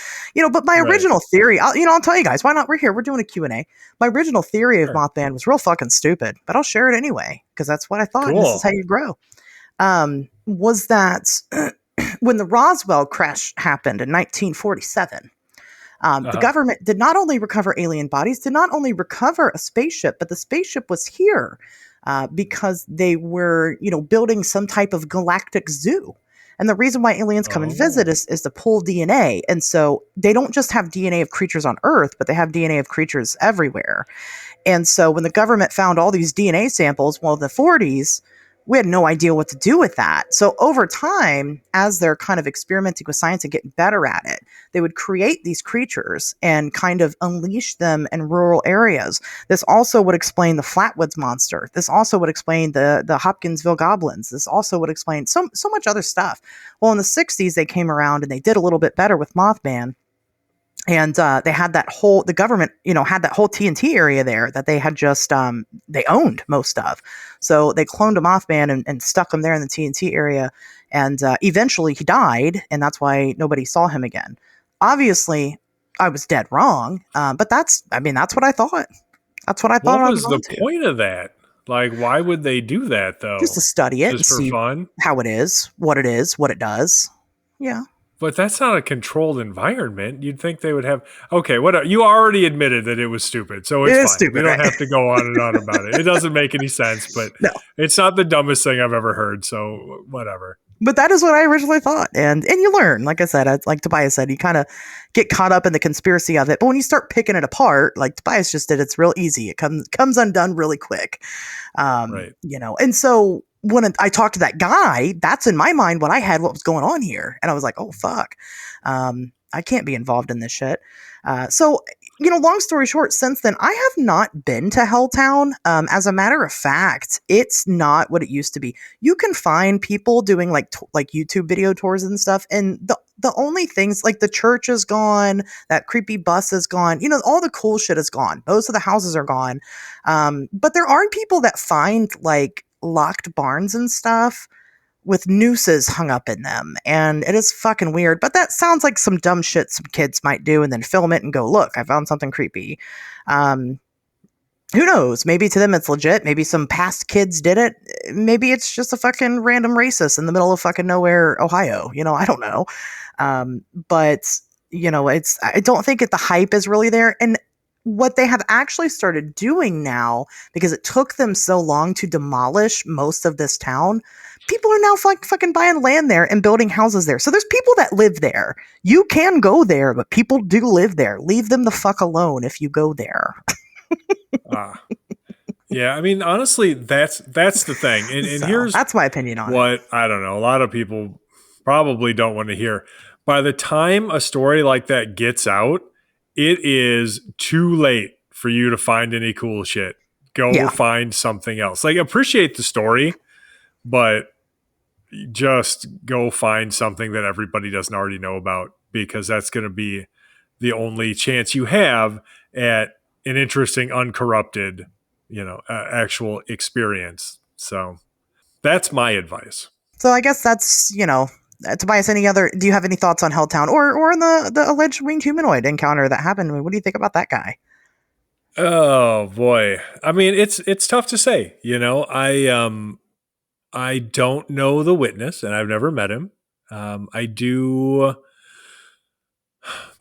but my original theory, I'll tell you guys, why not? We're here. We're doing a Q&A. My original theory of Mothman was real fucking stupid, but I'll share it anyway, because that's what I thought. Cool. And this is how you grow. Was that when the Roswell crash happened in 1947, the government did not only recover alien bodies, did not only recover a spaceship, but the spaceship was here because they were, building some type of galactic zoo. And the reason why aliens come and visit is to pull DNA. And so they don't just have DNA of creatures on Earth, but they have DNA of creatures everywhere. And so when the government found all these DNA samples, in the 40s, we had no idea what to do with that. So over time, as they're kind of experimenting with science and getting better at it, they would create these creatures and kind of unleash them in rural areas. This also would explain the Flatwoods Monster. This also would explain the Hopkinsville Goblins. This also would explain so much other stuff. Well, in the 60s, they came around and they did a little bit better with Mothman. And they had the government, had that whole TNT area there that they had just, they owned most of. So they cloned a Mothman and stuck him there in the TNT area. And eventually he died, and that's why nobody saw him again. Obviously, I was dead wrong, but that's what I thought. That's what I thought. What was the point of that? Like, why would they do that, though? Just to study it just and for see fun? How it is, what it does. Yeah. But that's not a controlled environment. You'd think they would have. Okay, you already admitted that it was stupid, so it's fine. Stupid, we don't have to go on and on about it. It doesn't make any sense, but It's not the dumbest thing I've ever heard. So whatever. But that is what I originally thought, and you learn. Like I said, like Tobias said, you kind of get caught up in the conspiracy of it. But when you start picking it apart, like Tobias just did, it's real easy. It comes undone really quick, right? And so. When I talked to that guy, that's in my mind what I had, what was going on here. And I was like, oh, fuck. I can't be involved in this shit. So, long story short, since then, I have not been to Helltown. As a matter of fact, it's not what it used to be. You can find people doing like YouTube video tours and stuff. And the only things, like the church is gone, that creepy bus is gone, all the cool shit is gone. Most of the houses are gone. But there are people that find like locked barns and stuff with nooses hung up in them, and it is fucking weird. But that sounds like some dumb shit some kids might do and then film it and go, look, I found something creepy. Who knows? Maybe to them it's legit. Maybe some past kids did it. Maybe it's just a fucking random racist in the middle of fucking nowhere, Ohio. I don't know. But I don't think the hype is really there. And what they have actually started doing now, because it took them so long to demolish most of this town, people are now fucking buying land there and building houses there. So there's people that live there. You can go there, but people do live there. Leave them the fuck alone if you go there. Yeah, I mean, honestly, that's the thing. And So, here's that's my opinion on it. what, I don't know, a lot of people probably don't want to hear. By the time a story like that gets out, it is too late for you to find any cool shit. Go find something else. Like, appreciate the story, but just go find something that everybody doesn't already know about, because that's going to be the only chance you have at an interesting, uncorrupted, actual experience. So that's my advice. So I guess that's, Tobias, do you have any thoughts on Helltown or the alleged winged humanoid encounter that happened? What do you think about that guy? Oh boy. I mean, it's tough to say, I don't know the witness and I've never met him.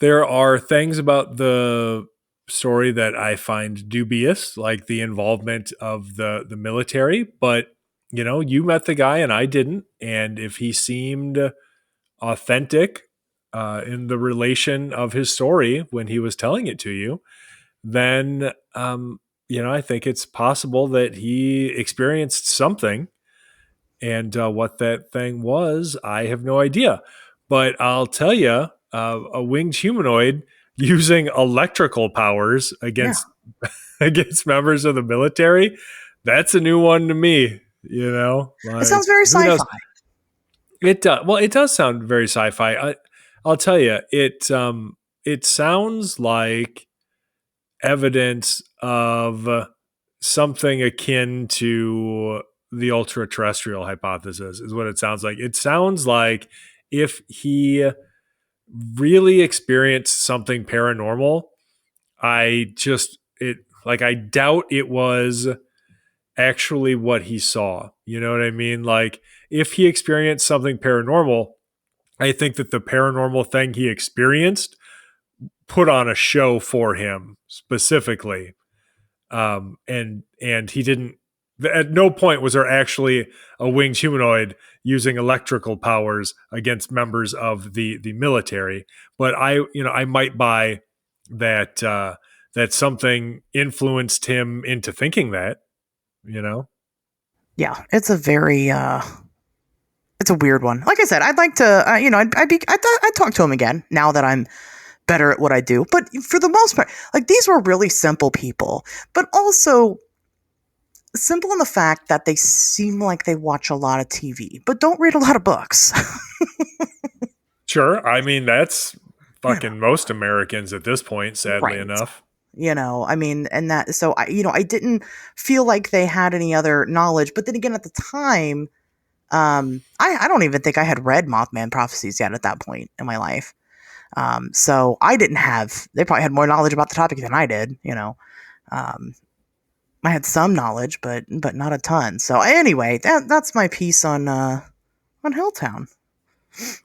There are things about the story that I find dubious, like the involvement of the military, but you met the guy and I didn't. And if he seemed authentic in the relation of his story when he was telling it to you, then, I think it's possible that he experienced something. And what that thing was, I have no idea. But I'll tell you, a winged humanoid using electrical powers against members of the military, that's a new one to me. It sounds very sci-fi. It does. Well, it does sound very sci-fi. I'll tell you, it sounds like evidence of something akin to the ultra-terrestrial hypothesis is what it sounds like. It sounds like if he really experienced something paranormal, I doubt it was actually what he saw. You know what I mean? Like, if he experienced something paranormal, I think that the paranormal thing he experienced put on a show for him specifically. And he didn't, at no point was there actually a winged humanoid using electrical powers against members of the military. But I might buy that, that something influenced him into thinking that, Yeah, it's a very, it's a weird one. Like I said, I'd like to, I'd talk to him again now that I'm better at what I do. But for the most part, like, these were really simple people, but also simple in the fact that they seem like they watch a lot of TV, but don't read a lot of books. Sure. I mean, that's fucking most Americans at this point, sadly enough. And that, so I didn't feel like they had any other knowledge, but then again, at the time, I don't even think I had read Mothman Prophecies yet at that point in my life. So they probably had more knowledge about the topic than I did, I had some knowledge, but not a ton. So anyway, that's my piece on Helltown.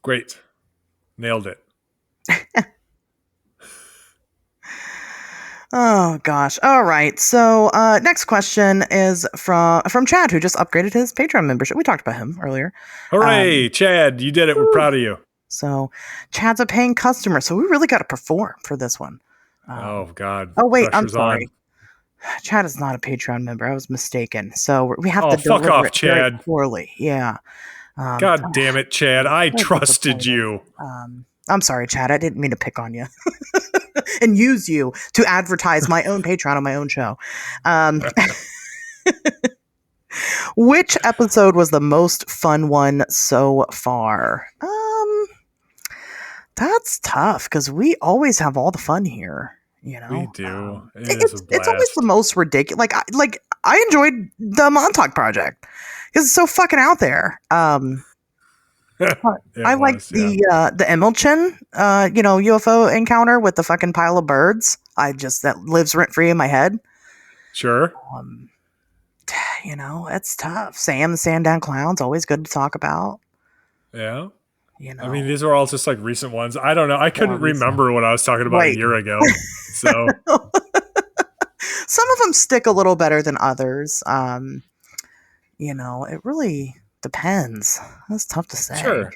Great. Nailed it. Oh gosh. All right. So next question is from Chad, who just upgraded his Patreon membership. We talked about him earlier. Hooray, Chad, you did it. We're proud of you. So Chad's a paying customer, so we really got to perform for this one. Oh God. Oh wait, I'm Pressure's sorry. on. Chad is not a Patreon member. I was mistaken. So we have to fuck deliver off, it very Chad. poorly. Yeah. God damn it, Chad. I trusted you. I'm sorry, Chad. I didn't mean to pick on you and use you to advertise my own Patreon on my own show. Which episode was the most fun one so far? That's tough because we always have all the fun here. We do. It's always the most ridiculous. I enjoyed the Montauk Project because it's so fucking out there. I like the Emilchin, UFO encounter with the fucking pile of birds. That lives rent free in my head. Sure. It's tough. Sam the Sandown Clown's always good to talk about. Yeah. I mean, these are all just like recent ones. I don't know. I couldn't remember what I was talking about a year ago. So Some of them stick a little better than others. It really depends. That's tough to say. Sure.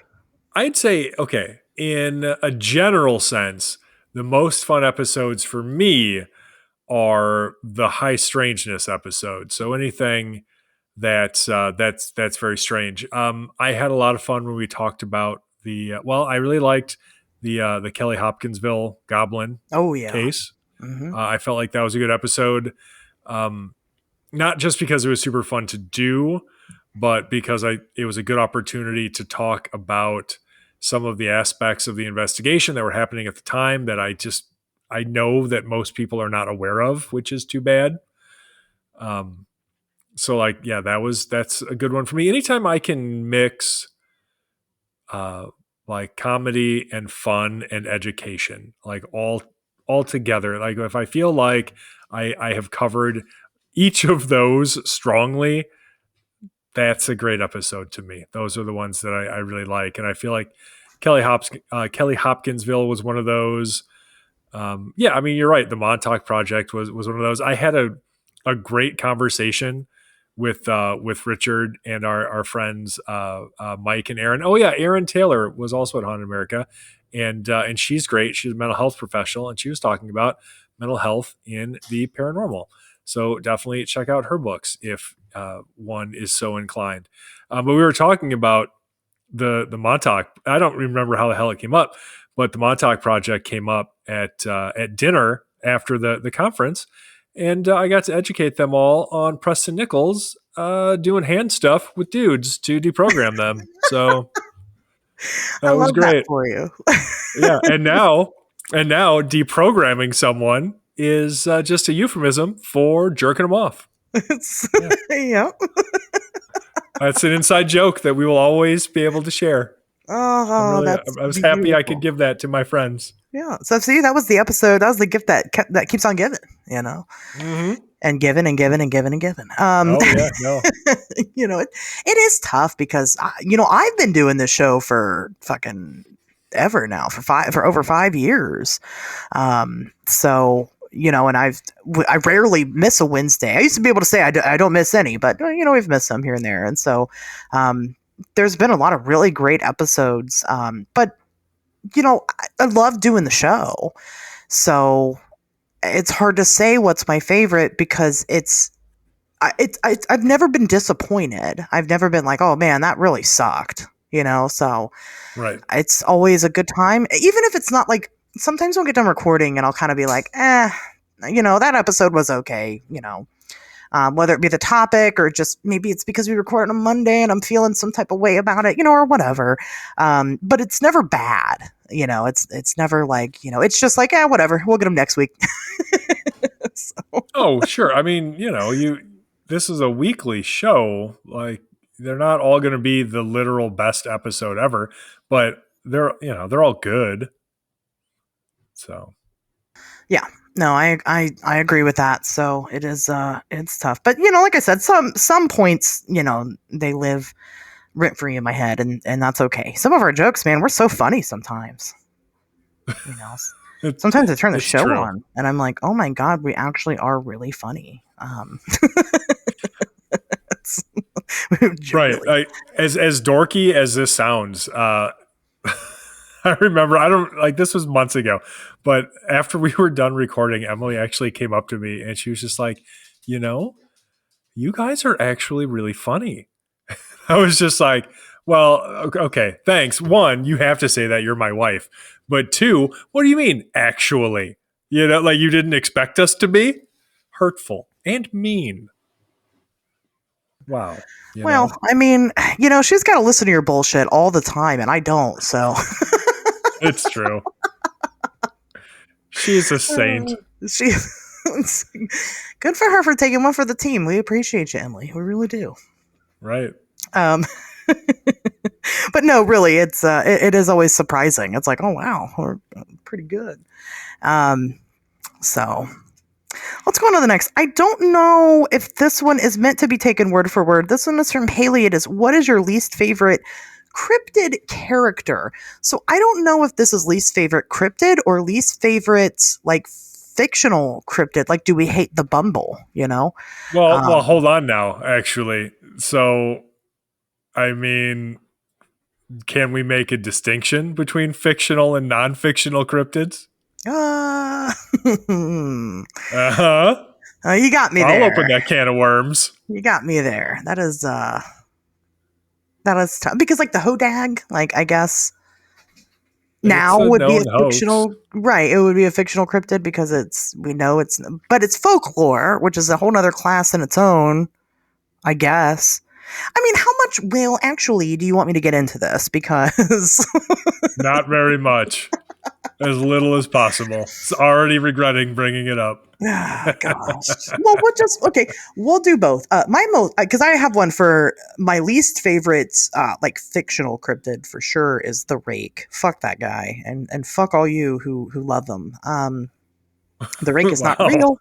I'd say, okay, in a general sense, the most fun episodes for me are the high strangeness episodes. So anything that's very strange. I had a lot of fun when we talked about I really liked the Kelly Hopkinsville Goblin case. Mm-hmm. I felt like that was a good episode. Not just because it was super fun to do, but because it was a good opportunity to talk about some of the aspects of the investigation that were happening at the time that I know that most people are not aware of, which is too bad. So that's a good one for me. Anytime I can mix like comedy and fun and education, like all together, like if I feel like I have covered each of those strongly, that's a great episode to me. Those are the ones that I really like. And I feel like Kelly Hopkinsville was one of those. I mean, you're right. The Montauk Project was one of those. I had a great conversation with Richard and our friends Mike and Aaron. Oh yeah, Aaron Taylor was also at Haunted America, and she's great. She's a mental health professional, and she was talking about mental health in the paranormal. So definitely check out her books if one is so inclined. But we were talking about the Montauk. I don't remember how the hell it came up, but the Montauk Project came up at dinner after the conference. And I got to educate them all on Preston Nichols doing hand stuff with dudes to deprogram them. So that was great that for you. Yeah, and now deprogramming someone is just a euphemism for jerking them off. Yep. That's an inside joke that we will always be able to share. Oh, I was happy I could give that to my friends. Yeah. So see, that was the episode. That was the gift that keeps on giving. Mm-hmm. And giving and giving and giving and giving. It is tough because I've been doing this show for fucking ever now for over 5 years. And I rarely miss a Wednesday. I used to be able to say I don't miss any, but we've missed some here and there. And so, there's been a lot of really great episodes. But I love doing the show. So it's hard to say what's my favorite because I've never been disappointed. I've never been like, oh man, that really sucked. So right. It's always a good time. Even if it's not like, sometimes we'll get done recording and I'll kind of be like, that episode was okay. Whether it be the topic or just maybe it's because we recorded on a Monday and I'm feeling some type of way about it, or whatever. But it's never bad. It's never like, it's just like, whatever, we'll get them next week. So. Oh, sure. I mean, this is a weekly show. Like they're not all going to be the literal best episode ever, but they're all good. So. Yeah. No, I agree with that. So it is it's tough. But like I said, some points, they live rent free in my head and that's okay. Some of our jokes, man, we're so funny sometimes. Sometimes I turn the show on and I'm like, oh my God, we actually are really funny. Right. As dorky as this sounds, I remember, this was months ago, but after we were done recording, Emily actually came up to me and she was just like, you guys are actually really funny. I was just like, well, okay, thanks. One, you have to say that, you're my wife. But two, what do you mean, actually? Like you didn't expect us to be? Hurtful and mean. Wow. I mean, she's got to listen to your bullshit all the time and I don't, so... It's true. She's a saint. Good for her for taking one for the team. We appreciate you, Emily. We really do. Right. But no, really, it is always surprising. It's like, oh wow, we're pretty good. So let's go on to the next. I don't know if this one is meant to be taken word for word. This one is from Haley. It is, what is your least favorite cryptid character? So I don't know if this is least favorite cryptid or least favorite like fictional cryptid? Like, do we hate the Bumble? Well, hold on now. Actually, so I mean, can we make a distinction between fictional and non-fictional cryptids? Uh-huh. You got me there. I'll open that can of worms. You got me there. That is tough. Because like the Hodag, like I guess now would be a fictional, right? It would be a fictional cryptid because but it's folklore, which is a whole other class in its own, I guess. I mean, how much actually do you want me to get into this? Because not very much. As little as possible. It's already regretting bringing it up. Oh, gosh. Well, we'll do both. Because I have one for my least favorite, like fictional cryptid for sure is the Rake. Fuck that guy, and fuck all you who love them. The Rake is not real.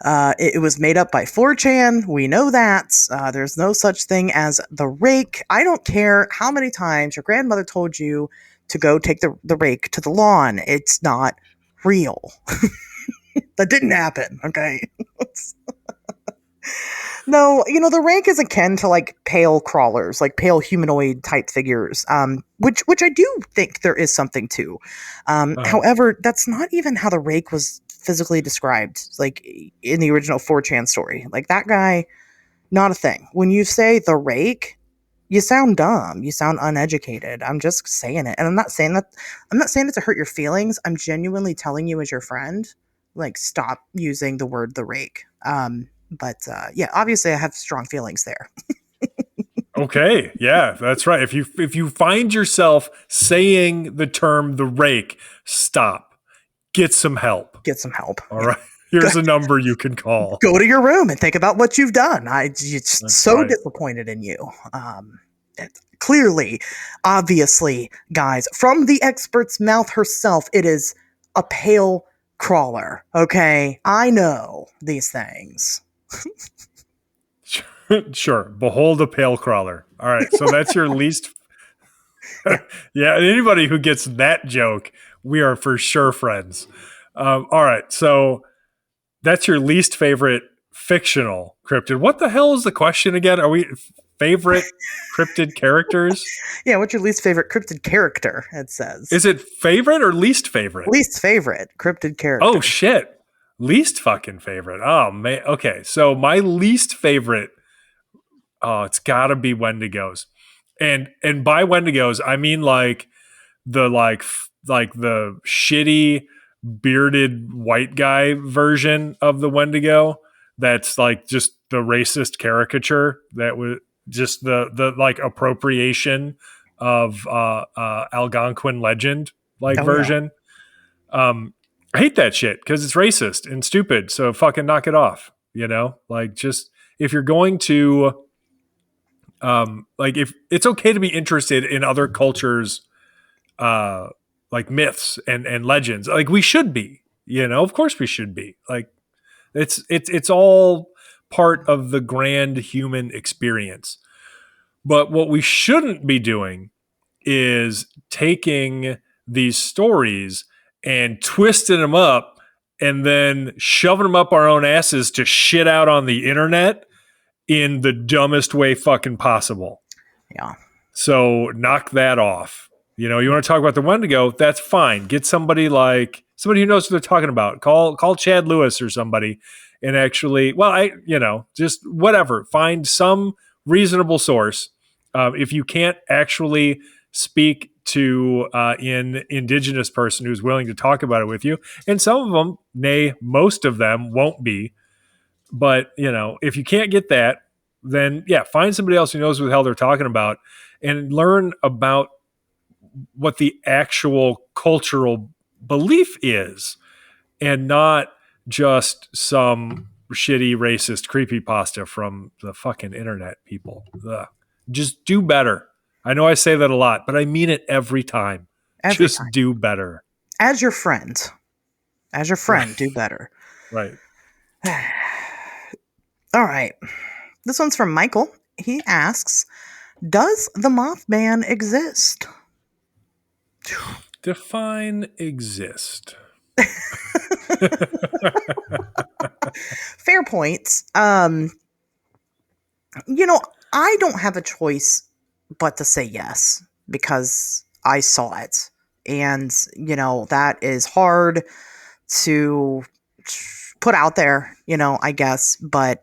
It was made up by 4chan. We know that. There's no such thing as the Rake. I don't care how many times your grandmother told you to go take the rake to the lawn. It's not real. That didn't happen, okay? No, the rake is akin to like pale crawlers, like pale humanoid type figures, which I do think there is something to. However, that's not even how the rake was physically described, like in the original 4chan story. Like that guy, not a thing. When you say the rake, you sound dumb. You sound uneducated. I'm just saying it. And I'm not saying it to hurt your feelings. I'm genuinely telling you as your friend, like, stop using the word the rake. But obviously I have strong feelings there. Okay. Yeah, that's right. If you find yourself saying the term the rake, stop. Get some help. All right. Here's a number you can call. Go to your room and think about what you've done. It's so disappointed in you. Clearly, obviously, guys, from the expert's mouth herself, it is a pale crawler. Okay? I know these things. Sure. Behold a pale crawler. All right. So that's your least. Yeah. Anybody who gets that joke, we are for sure friends. All right. So that's your least favorite fictional cryptid. What the hell is the question again? Are we favorite cryptid characters? Yeah, what's your least favorite cryptid character? It says. Is it favorite or least favorite? Least favorite cryptid character. Oh shit. Least fucking favorite. Oh man. Okay. So my least favorite, it's gotta be Wendigos. And by Wendigos, I mean like the shitty bearded white guy version of the Wendigo that's like just the racist caricature that was just the like appropriation of Algonquin legend version. Yeah. I hate that shit because it's racist and stupid, so fucking knock it off, like just if you're going to like if it's okay to be interested in other cultures like myths and legends, like we should be, of course we should be. Like it's all part of the grand human experience. But what we shouldn't be doing is taking these stories and twisting them up and then shoving them up our own asses to shit out on the internet in the dumbest way fucking possible. Yeah. So knock that off. You want to talk about the Wendigo, that's fine. Get somebody who knows what they're talking about. Call Chad Lewis or somebody and actually, just whatever. Find some reasonable source. If you can't actually speak to an indigenous person who's willing to talk about it with you, and some of them, nay, most of them won't be. But, if you can't get that, then find somebody else who knows what the hell they're talking about and learn about what the actual cultural belief is and not just some shitty racist creepypasta from the fucking internet people. Ugh. Just do better. I know I say that a lot, but I mean it every time. Do better. As your friend, do better. Right. All right. This one's from Michael. He asks, does the Mothman exist? Define exist. Fair points. I don't have a choice but to say yes because I saw it. And, that is hard to put out there, I guess, but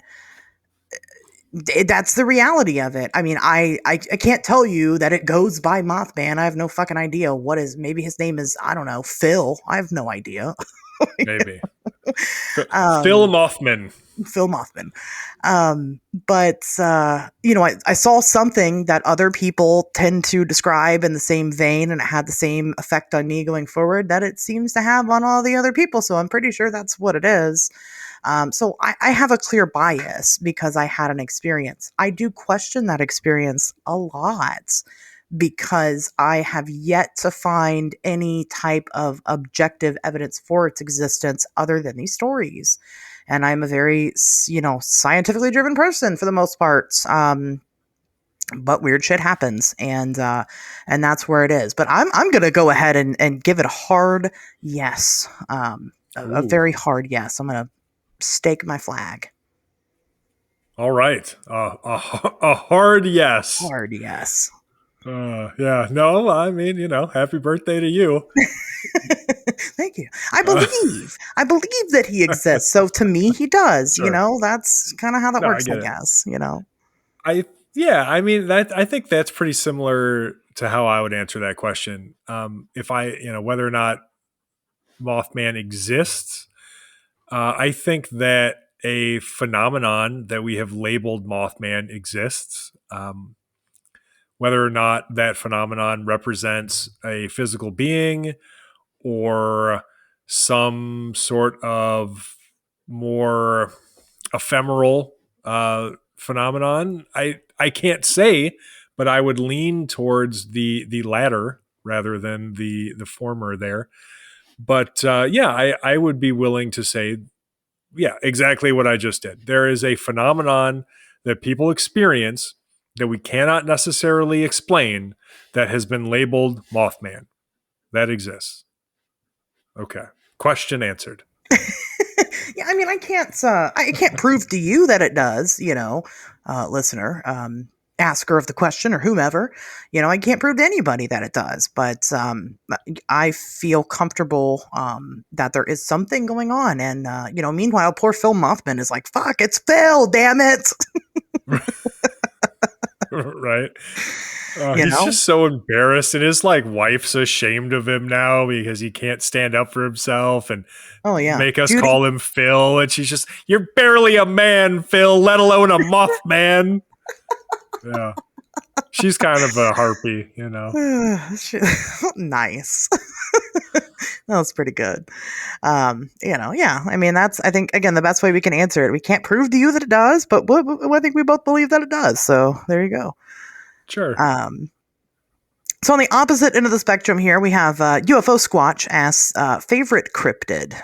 that's the reality of it. I mean, I can't tell you that it goes by Mothman. I have no fucking idea maybe his name is, I don't know, Phil. I have no idea. Maybe. Phil Mothman. Phil Mothman. But I saw something that other people tend to describe in the same vein, and it had the same effect on me going forward that it seems to have on all the other people. So I'm pretty sure that's what it is. So I have a clear bias because I had an experience. I do question that experience a lot because I have yet to find any type of objective evidence for its existence other than these stories. And I'm a very, scientifically driven person for the most part. But weird shit happens, and that's where it is. But I'm gonna go ahead and give it a hard yes, a very hard yes. I'm gonna stake my flag. All right, a hard yes. Hard yes. Yeah. No, I mean, happy birthday to you. Thank you. I believe that he exists. So to me, he does. Sure. That's kind of how that works. I guess. I think that's pretty similar to how I would answer that question. If whether or not Mothman exists, I think that a phenomenon that we have labeled Mothman exists. Whether or not that phenomenon represents a physical being or some sort of more ephemeral phenomenon, I can't say, but I would lean towards the latter rather than the former there. But I would be willing to say, exactly what I just did. There is a phenomenon that people experience that we cannot necessarily explain that has been labeled Mothman. That exists. Okay. Question answered. Yeah, I mean, I can't prove to you that it does, listener, asker of the question or whomever, I can't prove to anybody that it does, but I feel comfortable that there is something going on. And, meanwhile, poor Phil Mothman is like, fuck, it's Phil, damn it. Right. He's just so embarrassed, and his wife's ashamed of him now because he can't stand up for himself and make us call him Phil. And she's just, you're barely a man, Phil, let alone a Mothman. Yeah. She's kind of a harpy, Nice. That was pretty good. I mean, that's, I think, again, the best way we can answer it. We can't prove to you that it does, but I think we both believe that it does. So there you go. Sure. So on the opposite end of the spectrum here, we have UFO Squatch asks, favorite cryptid.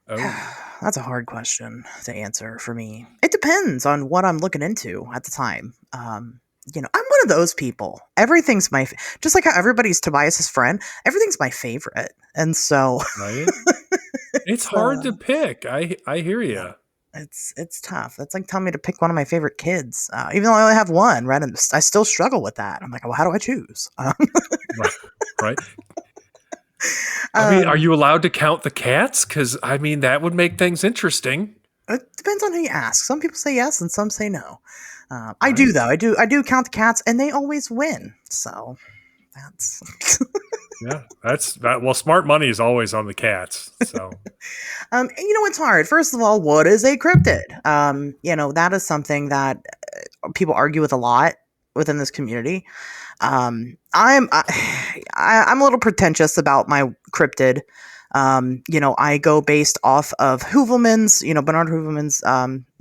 Oh. That's a hard question to answer for me. It depends on what I'm looking into at the time. I'm one of those people. Everything's just like how everybody's Tobias's friend. Everything's my favorite, and so right. It's hard to pick. I hear you. It's tough. That's like telling me to pick one of my favorite kids, even though I only have one. Right, and I still struggle with that. I'm like, well, how do I choose? Right. I mean, are you allowed to count the cats? Because I mean, that would make things interesting. It depends on who you ask. Some people say yes, and some say no. I do though. I do count the cats, and they always win. So that's Well, smart money is always on the cats. So, it's hard. First of all, what is a cryptid? That is something that people argue with a lot within this community. I'm a little pretentious about my cryptid. I go based off of Heuvelmann's, Bernard Heuvelmann's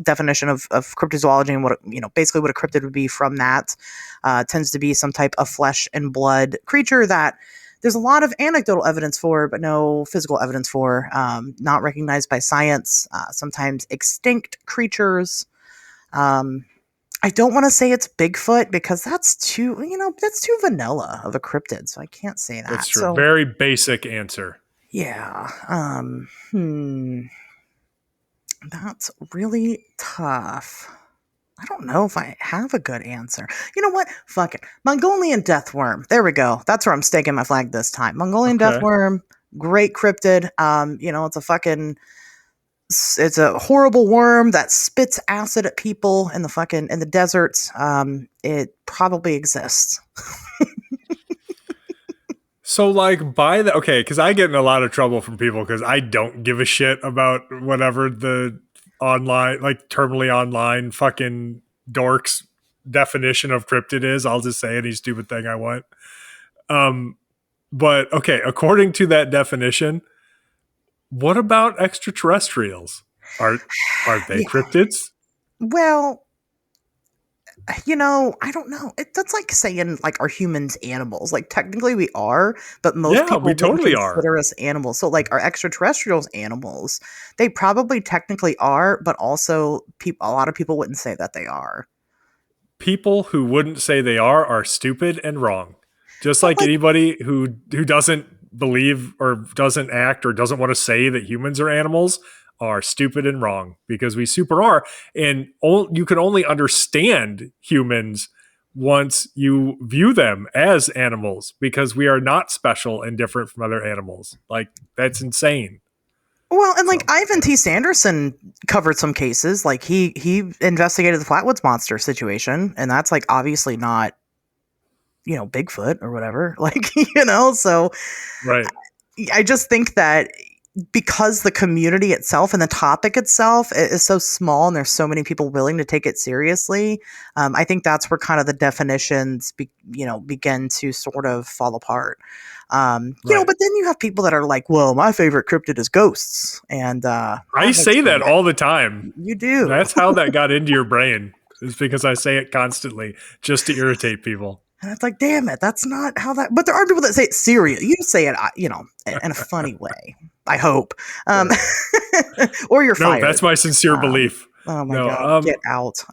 definition of cryptozoology and what, basically what a cryptid would be from that. Tends to be some type of flesh and blood creature that there's a lot of anecdotal evidence for, but no physical evidence for, not recognized by science, sometimes extinct creatures. I don't want to say it's Bigfoot because that's too vanilla of a cryptid. So I can't say that. That's true. So, very basic answer. Yeah. That's really tough. I don't know if I have a good answer. You know what? Fuck it. Mongolian deathworm. There we go. That's where I'm staking my flag this time. Mongolian Okay. deathworm, great cryptid. It's a horrible worm that spits acid at people in the deserts. It probably exists. So like okay, because I get in a lot of trouble from people because I don't give a shit about whatever the online, like terminally online fucking dorks definition of cryptid is. I'll just say any stupid thing I want. But okay, according to that definition, what about extraterrestrials? Are they cryptids? Well, I don't know. That's like saying, like, are humans animals? Like, technically we are, but most Yeah, people we wouldn't totally are. consider us animals. So, like, are extraterrestrials animals? They probably technically are, but also a lot of people wouldn't say that they are. People who wouldn't say they are stupid and wrong. Just But, like anybody who doesn't believe or doesn't act or doesn't want to say that humans are animals are stupid and wrong, because we super are. And you can only understand humans once you view them as animals, because we are not special and different from other animals. Like, that's insane. Well, and like Ivan T. Sanderson covered some cases. Like he investigated the Flatwoods Monster situation, and that's like obviously not, Bigfoot or whatever. Like, so Right. I just think that because the community itself and the topic itself is so small and there's so many people willing to take it seriously, I think that's where kind of the definitions begin to sort of fall apart. But then you have people that are like, well, my favorite cryptid is ghosts. And I say that all the time. You do. That's how that got into your brain. It's because I say it constantly just to irritate people. And it's like, damn it, that's not how that. But there are people that say it serious. You say it, in a funny way. I hope. Or you're fired. No, that's my sincere belief. Oh my God, get out.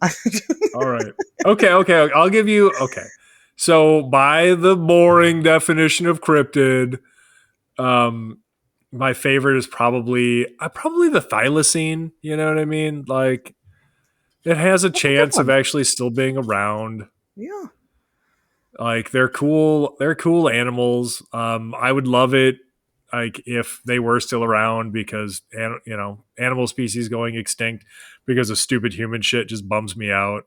All right. Okay. I'll give you. Okay. So by the boring definition of cryptid, my favorite is probably the thylacine. You know what I mean? Like, it has a chance of actually still being around. Yeah. Like, they're cool animals. I would love it, like, if they were still around, because animal species going extinct because of stupid human shit just bums me out.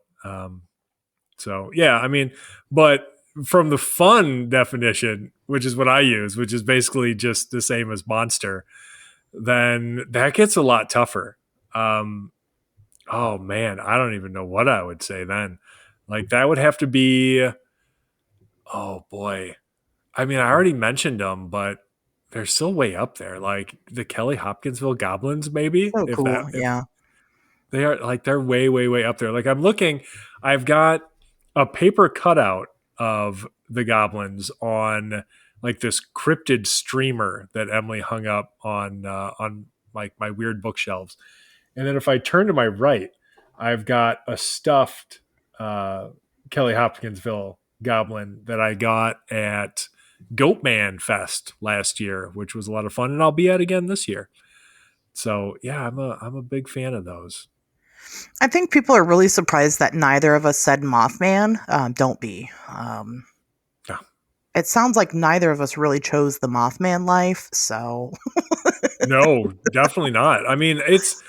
So yeah, I mean, but from the fun definition, which is what I use, which is basically just the same as monster, then that gets a lot tougher. Oh man, I don't even know what I would say then. Like, that would have to be, oh boy. I mean, I already mentioned them, but they're still way up there. Like the Kelly Hopkinsville goblins, maybe. So cool. Yeah. They are, like, they're way, way, way up there. Like, I've got a paper cutout of the goblins on like this cryptid streamer that Emily hung up on like my weird bookshelves. And then if I turn to my right, I've got a stuffed Kelly Hopkinsville goblin that I got at Goatman Fest last year, which was a lot of fun, and I'll be at again this year. So yeah, I'm a big fan of those. I think people are really surprised that neither of us said Mothman. Don't be. It sounds like neither of us really chose the Mothman life, so No, definitely not. I mean, it's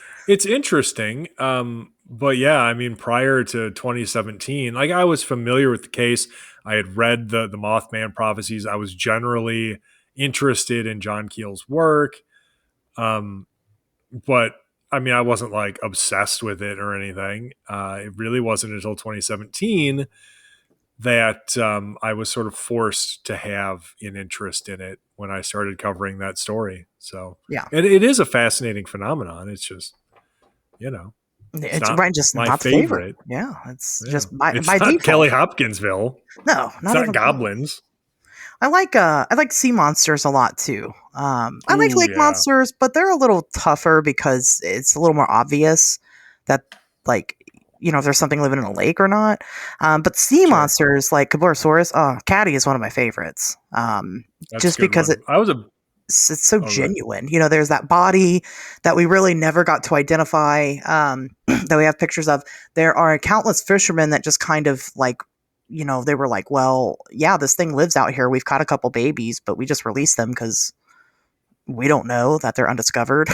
interesting. But yeah, I mean, prior to 2017, like, I was familiar with the case. I had read the Mothman prophecies. I was generally interested in John Keel's work. But I mean, I wasn't like obsessed with it or anything. It really wasn't until 2017 that I was sort of forced to have an interest in it when I started covering that story. So yeah, it is a fascinating phenomenon. It's just, it's right, just my not favorite. Yeah, it's just by it's default. Not Kelly Hopkinsville. No, not goblins. I like sea monsters a lot too. I like lake monsters, but they're a little tougher because it's a little more obvious that, like, if there's something living in a lake or not. But sea monsters like Caborosaurus, Caddy is one of my favorites. Just because I was a it's so genuine. You know, there's that body that we really never got to identify, that we have pictures of. There are countless fishermen that just kind of like, you know, they were like, well, yeah, this thing lives out here. We've caught a couple babies, but we just released them because we don't know that they're undiscovered.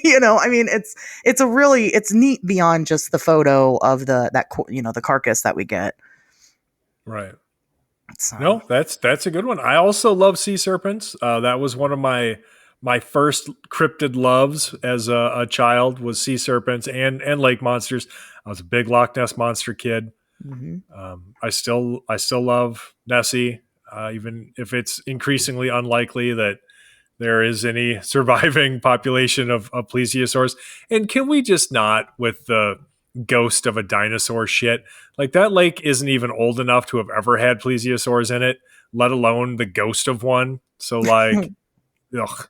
You know, I mean, it's neat beyond just the photo of the carcass that we get. Right. So. No, that's a good one. I also love sea serpents. That was one of my first cryptid loves as a child was sea serpents and lake monsters. I was a big Loch Ness Monster kid. Mm-hmm. I still love Nessie, even if it's increasingly unlikely that there is any surviving population of plesiosaurs. And can we just not with the ghost of a dinosaur shit? Like that lake isn't even old enough to have ever had plesiosaurs in it, let alone the ghost of one. So like, ugh,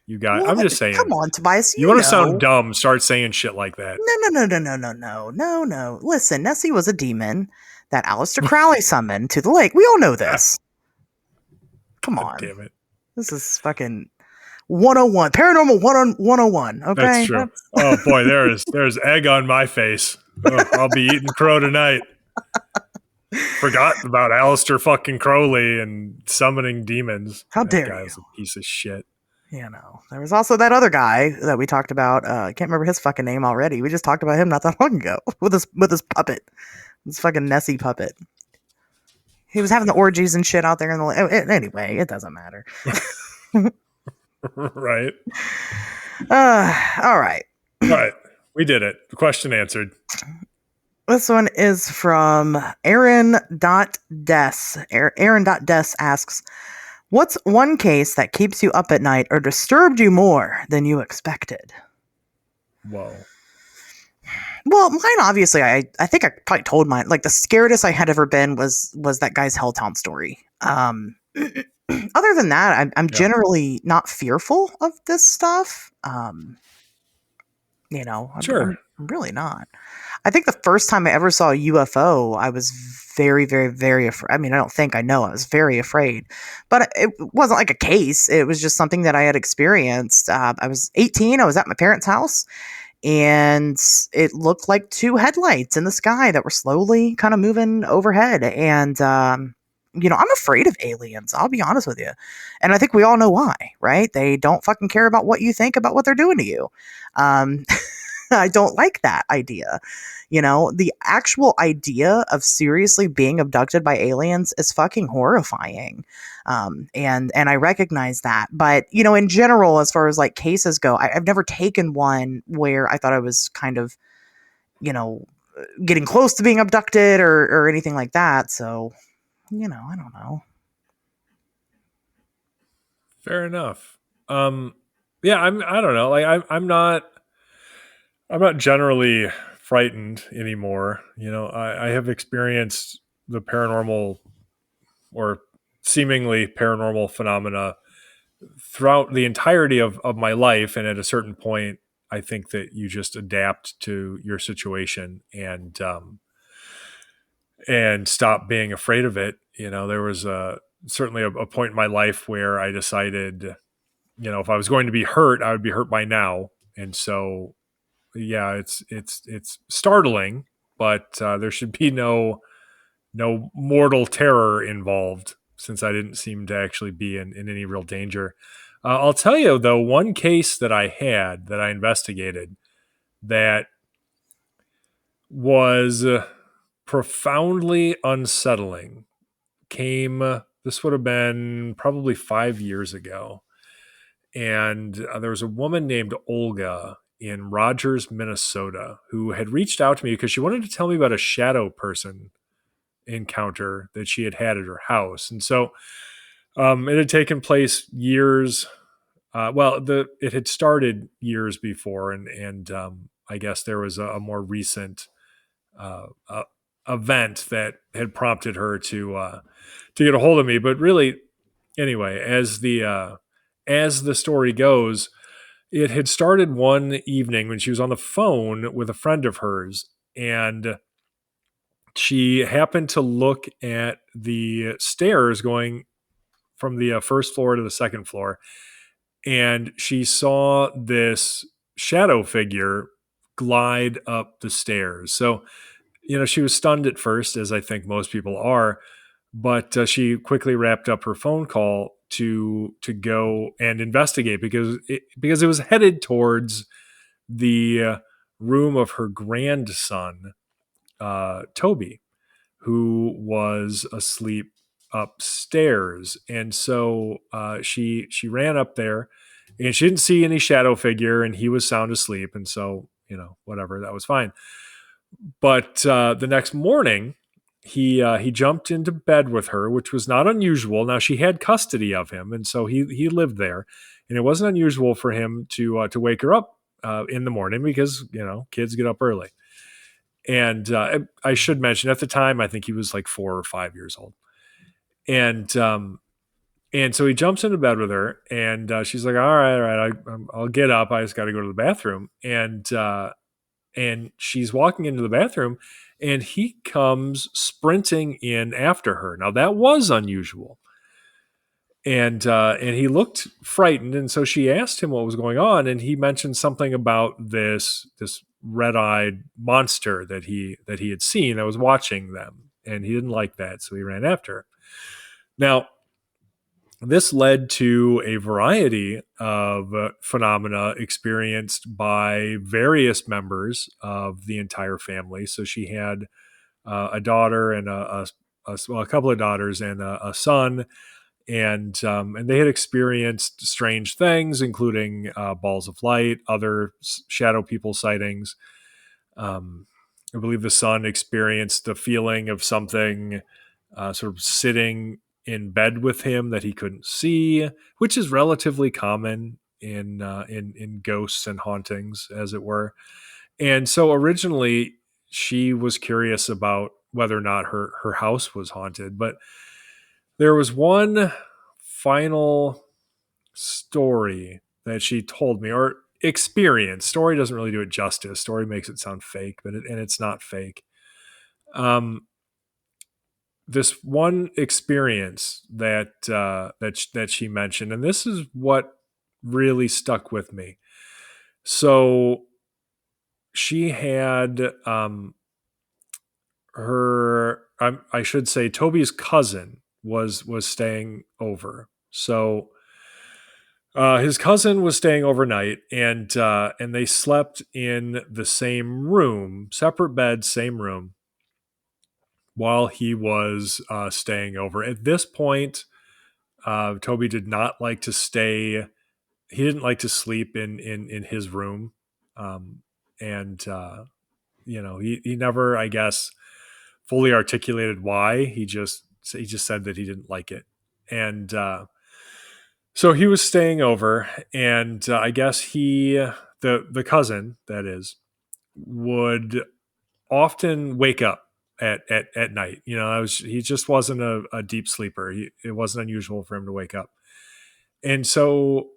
you guys, What? I'm just saying. Come on, Tobias. You want to sound dumb? Start saying shit like that. No. Listen, Nessie was a demon that Aleister Crowley summoned to the lake. We all know this. Come on. Damn it. This is fucking 101. Paranormal 101. Okay. That's true. Oh boy, there's egg on my face. Oh, I'll be eating crow tonight. Forgot about Aleister fucking Crowley and summoning demons. How dare that guy's you? a piece of shit. You know, there was also that other guy that we talked about. I can't remember his fucking name already. We just talked about him not that long ago with his puppet, this fucking Nessie puppet. He was having the orgies and shit out there in the. Anyway, it doesn't matter. Right. All right. All right. We did it. The question answered. This one is from Aaron.des. Aaron.des asks, what's one case that keeps you up at night or disturbed you more than you expected? Whoa. Well, mine obviously, I think I probably told mine. Like the scaredest I had ever been was that guy's Helltown story. Other than that, I'm generally not fearful of this stuff. You know, Sure. I'm really not. I think the first time I ever saw a UFO, I was very, very, very afraid. I mean, I know I was very afraid, but it wasn't like a case. It was just something that I had experienced. I was 18. I was at my parents' house, and it looked like two headlights in the sky that were slowly kind of moving overhead. And, you know, I'm afraid of aliens. I'll be honest with you. And I think we all know why, right? They don't fucking care about what you think about what they're doing to you. I don't like that idea. You know, the actual idea of seriously being abducted by aliens is fucking horrifying. And I recognize that. But, you know, in general, as far as like cases go, I've never taken one where I thought I was kind of, you know, getting close to being abducted or anything like that. So, you know, I don't know. Fair enough. Yeah, I don't know. Like I'm not generally frightened anymore. You know, I have experienced the paranormal or seemingly paranormal phenomena throughout the entirety of my life. And at a certain point, I think that you just adapt to your situation and stop being afraid of it. You know, there was certainly a point in my life where I decided, you know, if I was going to be hurt, I would be hurt by now. And so, yeah, it's startling, but there should be no mortal terror involved since I didn't seem to actually be in any real danger. I'll tell you, though, one case that I had that I investigated that was profoundly unsettling came, this would have been probably 5 years ago. And there was a woman named Olga in Rogers, Minnesota, who had reached out to me because she wanted to tell me about a shadow person encounter that she had at her house. And so it had taken place years. It had started years before, and I guess there was a more recent event that had prompted her to get a hold of me. But really, anyway, as the story goes, it had started one evening when she was on the phone with a friend of hers, and she happened to look at the stairs going from the first floor to the second floor. and she saw this shadow figure glide up the stairs. So, she was stunned at first, as I think most people are, but she quickly wrapped up her phone call to go and investigate because it was headed towards the room of her grandson, Toby, who was asleep upstairs. And so she ran up there, and she didn't see any shadow figure, and he was sound asleep. And so, whatever, that was fine. But the next morning, he jumped into bed with her, which was not unusual. Now, she had custody of him, and so he lived there, and it wasn't unusual for him to wake her up in the morning because kids get up early. And I should mention, at the time, I think he was like 4 or 5 years old, and so he jumps into bed with her, and she's like, all right, I'll get up. I just got to go to the bathroom, and she's walking into the bathroom, and he comes sprinting in after her. Now, that was unusual. And he looked frightened, and so she asked him what was going on, and he mentioned something about this red-eyed monster that he had seen that was watching them, and he didn't like that, so he ran after her. Now, this led to a variety of phenomena experienced by various members of the entire family. So she had a daughter and a couple of daughters and a son, and they had experienced strange things, including balls of light, other shadow people sightings. I believe the son experienced the feeling of something sort of sitting in bed with him that he couldn't see, which is relatively common in ghosts and hauntings, as it were. And so originally she was curious about whether or not her house was haunted, but there was one final story that she told me, or experience. Story doesn't really do it justice. Story makes it sound fake, and it's not fake. This one experience that she mentioned, and this is what really stuck with me. So she had I should say Toby's cousin was staying over. So his cousin was staying overnight, and they slept in the same room, separate beds, same room, while he was staying over. At this point, Toby did not like to stay. He didn't like to sleep in his room, and he never, I guess, fully articulated why. He just said that he didn't like it, and so he was staying over, and I guess the cousin, that is, would often wake up at night. He just wasn't a deep sleeper. It wasn't unusual for him to wake up. And so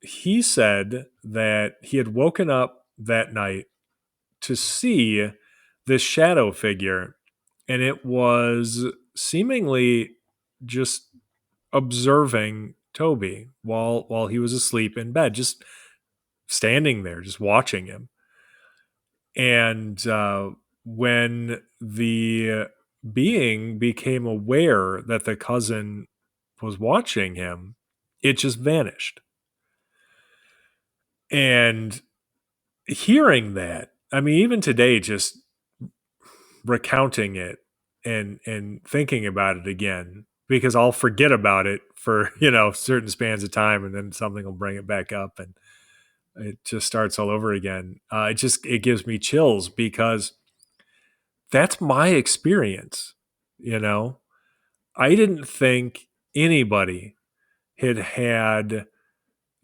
he said that he had woken up that night to see this shadow figure, and it was seemingly just observing Toby while he was asleep in bed, just standing there, just watching him. And when the being became aware that the cousin was watching him, it just vanished. And hearing that, I mean, even today, just recounting it and thinking about it again, because I'll forget about it for, certain spans of time, and then something will bring it back up, and it just starts all over again. It gives me chills, because that's my experience. I didn't think anybody had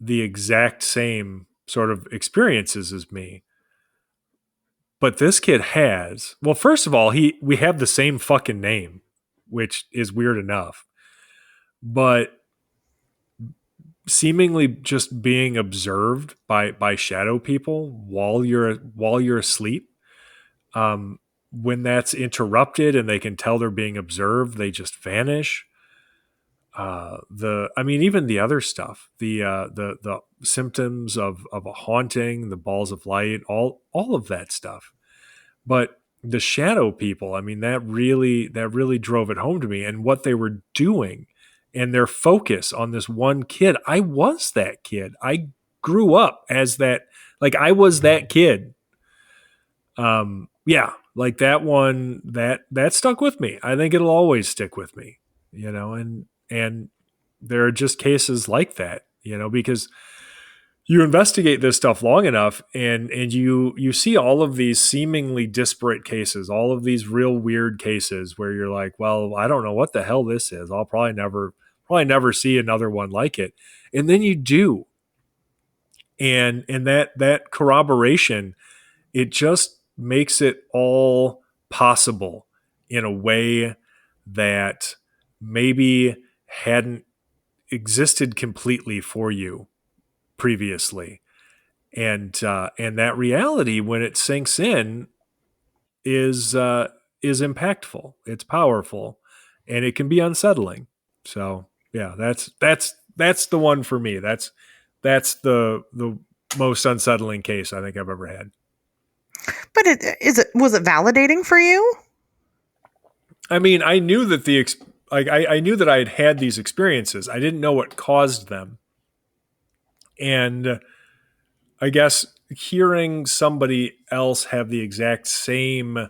the exact same sort of experiences as me, but this kid has. Well, first of all, we have the same fucking name, which is weird enough, but seemingly just being observed by shadow people while you're asleep, when that's interrupted and they can tell they're being observed, they just vanish. even the other stuff, the symptoms of a haunting, the balls of light, all of that stuff. But the shadow people, I mean, that really drove it home to me, and what they were doing and their focus on this one kid. I was that kid. I grew up as that, like I was that kid. Yeah, like that one, that stuck with me. I think it'll always stick with me, and there are just cases like that, because you investigate this stuff long enough and you see all of these seemingly disparate cases, all of these real weird cases where you're like, well, I don't know what the hell this is. I'll probably never see another one like it. And then you do. And that corroboration, it just makes it all possible in a way that maybe hadn't existed completely for you previously. And that reality, when it sinks in, is impactful. It's powerful, and it can be unsettling. So yeah, that's the one for me. That's the most unsettling case I think I've ever had. But was it validating for you? I mean, I knew that I knew that I had these experiences. I didn't know what caused them. And I guess hearing somebody else have the exact same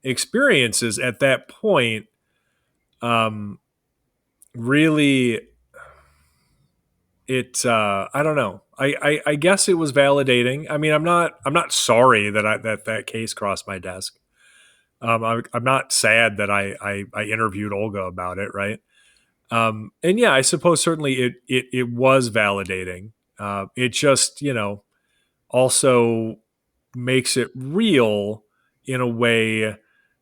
experiences at that point, really, I don't know. I guess it was validating. I mean, I'm not sorry that that case crossed my desk. I'm not sad that I interviewed Olga about it, right? And yeah, I suppose certainly it was validating. It just, also makes it real in a way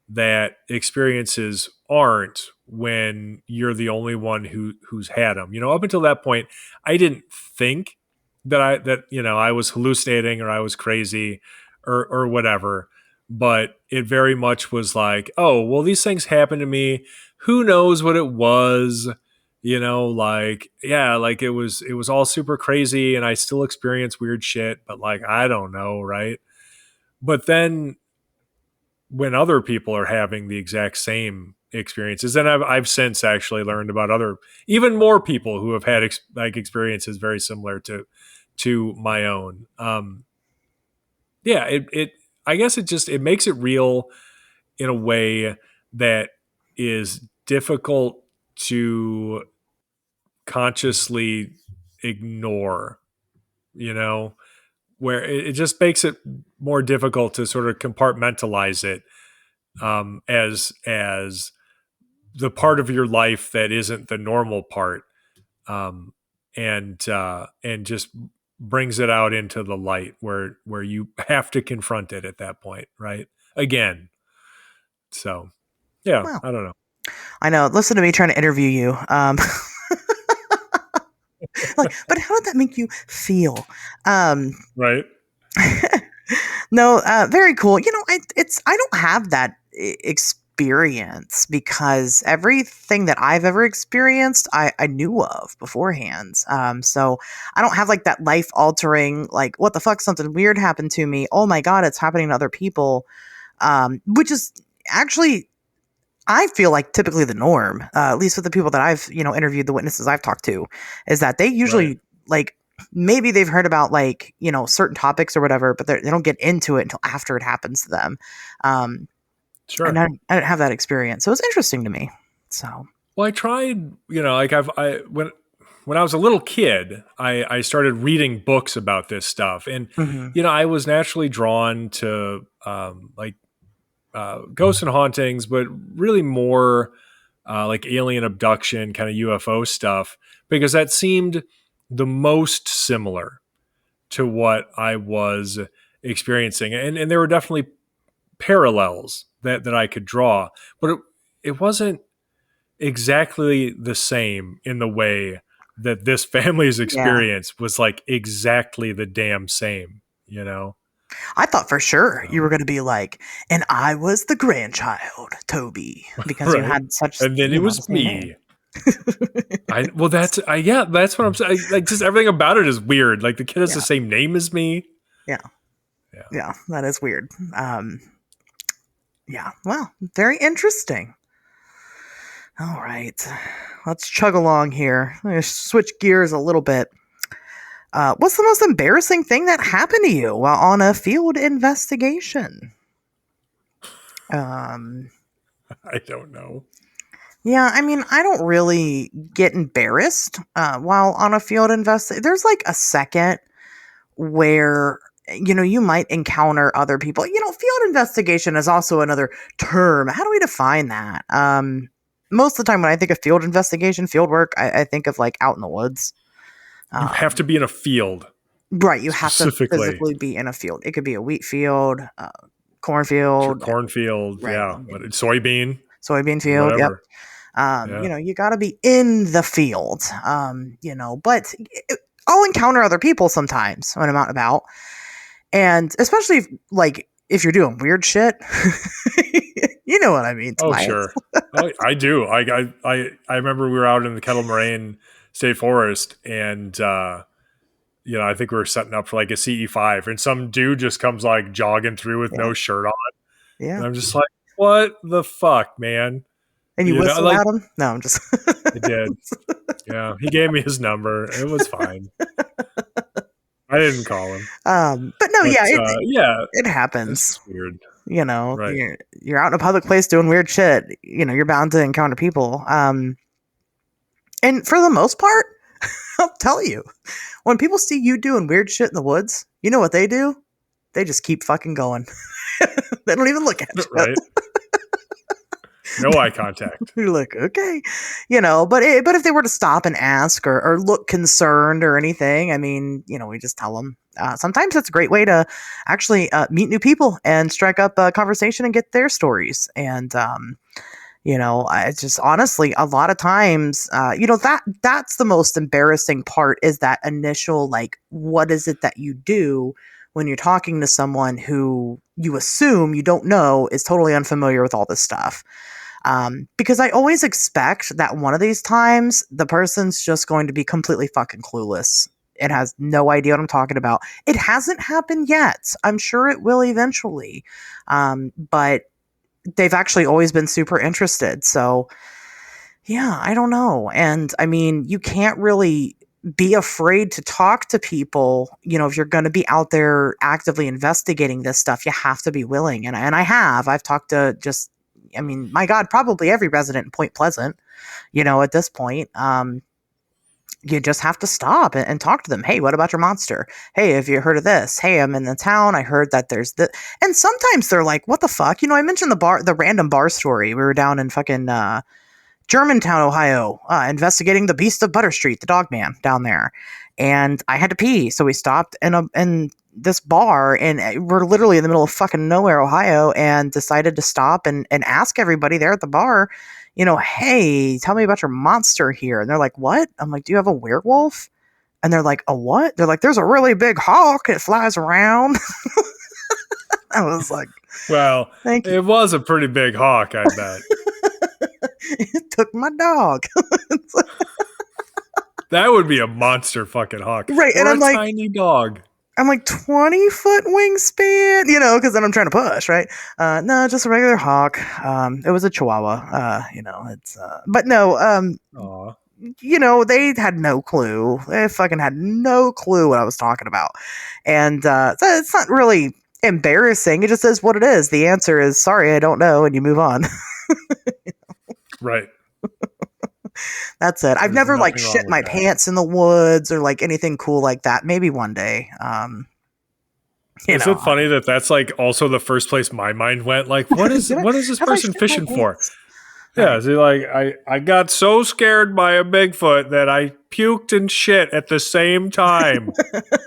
that experiences aren't when you're the only one who's had them. Up until that point, I didn't think that I was hallucinating or I was crazy or whatever. But it very much was like, oh, well, these things happened to me. Who knows what it was? Like it was all super crazy and I still experience weird shit, but like, I don't know. Right. But then when other people are having the exact same experiences, and I've since actually learned about even more people who have had experiences very similar to my own. I guess it makes it real in a way that is difficult to consciously ignore, where it just makes it more difficult to sort of compartmentalize it as the part of your life that isn't the normal part, and just brings it out into the light where you have to confront it at that point, right? Again. So, yeah, well, I don't know. I know. Listen to me trying to interview you. But how did that make you feel? Right. No, very cool. I don't have that experience because everything that I've ever experienced, I knew of beforehand. So I don't have like that life altering, like, what the fuck, something weird happened to me. Oh my God, it's happening to other people. Which is actually, I feel like typically the norm, at least with the people that I've, interviewed, the witnesses I've talked to, is that they usually like, maybe they've heard about like, certain topics or whatever, but they don't get into it until after it happens to them. Sure. And I didn't have that experience. So it was interesting to me. So, well, I tried, like when I was a little kid, I started reading books about this stuff, and, I was naturally drawn to, ghosts and hauntings, but really more like alien abduction, kind of UFO stuff, because that seemed the most similar to what I was experiencing. And there were definitely parallels that I could draw, but it wasn't exactly the same in the way that this family's experience was like exactly the damn same, I thought for sure you were going to be like, and I was the grandchild, Toby, because you had such. And then it was me. That's what I'm saying. Like, just everything about it is weird. Like, the kid has the same name as me. Yeah, that is weird. Well, very interesting. All right, let's chug along here. I'm going to switch gears a little bit. What's the most embarrassing thing that happened to you while on a field investigation? I don't know. Yeah, I mean, I don't really get embarrassed while on a field investigation. There's like a second where, you might encounter other people. Field investigation is also another term. How do we define that? Most of the time when I think of field investigation, field work, I think of like out in the woods. You have to be in a field. Right, you have to physically be in a field. It could be a wheat field, cornfield. Sure, cornfield, right. Yeah. Soybean field, whatever. Yep. You got to be in the field, but I'll encounter other people sometimes when I'm out and about. And especially if you're doing weird shit, you know what I mean. Tobias. Oh, sure. I do. I remember we were out in the Kettle Moraine State Forest, and I think we were setting up for like a CE5, and some dude just comes like jogging through with no shirt on. Yeah. And I'm just like, what the fuck, man? And you whistled at him? No, I'm just. I did. Yeah, he gave me his number. It was fine. I didn't call him. But no, it happens. It's weird. Right. You're out in a public place doing weird shit. You're bound to encounter people. And for the most part, I'll tell you, when people see you doing weird shit in the woods, you know what they do? They just keep fucking going. They don't even look at you. Right. No eye contact. You're like, okay, but if they were to stop and ask or look concerned or anything, I mean, we just tell them. Sometimes it's a great way to actually meet new people and strike up a conversation and get their stories. And, it's just honestly, a lot of times, that's the most embarrassing part is that initial, like, what is it that you do when you're talking to someone who you assume you don't know is totally unfamiliar with all this stuff. Because I always expect that one of these times, the person's just going to be completely fucking clueless. It has no idea what I'm talking about. It hasn't happened yet. I'm sure it will eventually. But they've actually always been super interested. So, yeah, I don't know. And I mean, you can't really be afraid to talk to people. If you're going to be out there actively investigating this stuff, you have to be willing. And I've talked to my God, probably every resident in Point Pleasant, at this point. You just have to stop and talk to them. Hey, what about your monster? Hey, have you heard of this? Hey, I'm in the town. I heard that there's this. And sometimes they're like, what the fuck? I mentioned the random bar story. We were down in fucking Germantown, Ohio, investigating the Beast of Butter Street, the dog man down there. And I had to pee. So we stopped in this bar, and we're literally in the middle of fucking nowhere, Ohio, and decided to stop and ask everybody there at the bar, hey, tell me about your monster here. And they're like, what? I'm like, do you have a werewolf? And they're like, a what? They're like, there's a really big hawk. It flies around. I was like, well, it was a pretty big hawk, I bet. It took my dog. That would be a monster fucking hawk. Right. Or and I'm like, tiny dog. I'm like 20-foot wingspan, because then I'm trying to push, right? No, just a regular hawk. It was a Chihuahua. But no, they had no clue. They fucking had no clue what I was talking about. And so it's not really embarrassing. It just is what it is. The answer is, sorry, I don't know. And you move on. Right. That's it. I've never shit my pants in the woods or like anything cool like that. Maybe one day. Is it funny that that's like also the first place my mind went? Like, what is this person fishing for? Yeah, so like I got so scared by a Bigfoot that I puked and shit at the same time,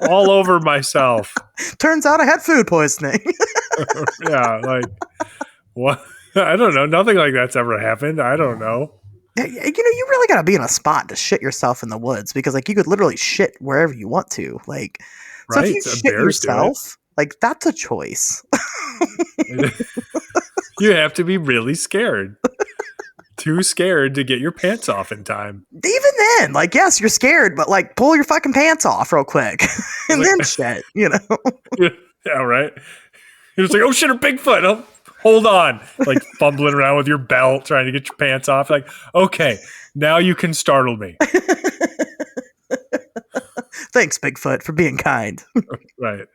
all over myself. Turns out I had food poisoning. Yeah, like what? I don't know. Nothing like that's ever happened. I don't know. You really got to be in a spot to shit yourself in the woods because, like, you could literally shit wherever you want to. Like, so if you shit yourself, like, that's a choice. You have to be really scared too scared to get your pants off in time. Even then, like, yes, you're scared, but like, pull your fucking pants off real quick, and then shit, you know. Yeah, right. He was like, "Oh shit, a Bigfoot! Oh, hold on!" Like fumbling around with your belt, trying to get your pants off. Like, okay, now you can startle me. Thanks, Bigfoot, for being kind. Right.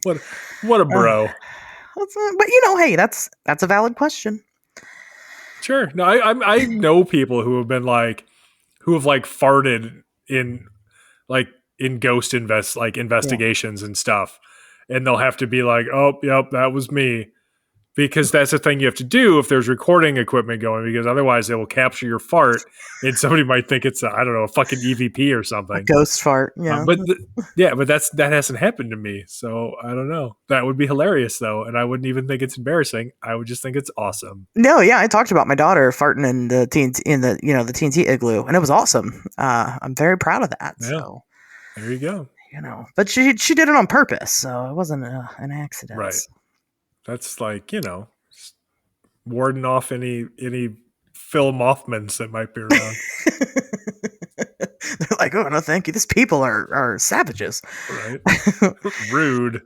What a bro. But you know, hey, that's a valid question. Sure. No, I know people who have been like, who have like farted in ghost investigations and stuff, and they'll have to be like, "Oh, yep, that was me," because that's the thing you have to do if there's recording equipment going, because otherwise they will capture your fart and somebody might think it's a fucking EVP or something, A ghost fart. Yeah, but that hasn't happened to me, so I don't know. That would be hilarious though, and I wouldn't even think it's embarrassing. I would just think it's awesome. No, yeah, I talked about my daughter farting in the TNT igloo, and it was awesome. I'm very proud of that. Yeah. So there you go. You know, but she did it on purpose, so it wasn't an accident. Right. That's like, warding off any Phil Mothmans that might be around. They're like, oh, no, thank you. These people are savages. Right. Rude.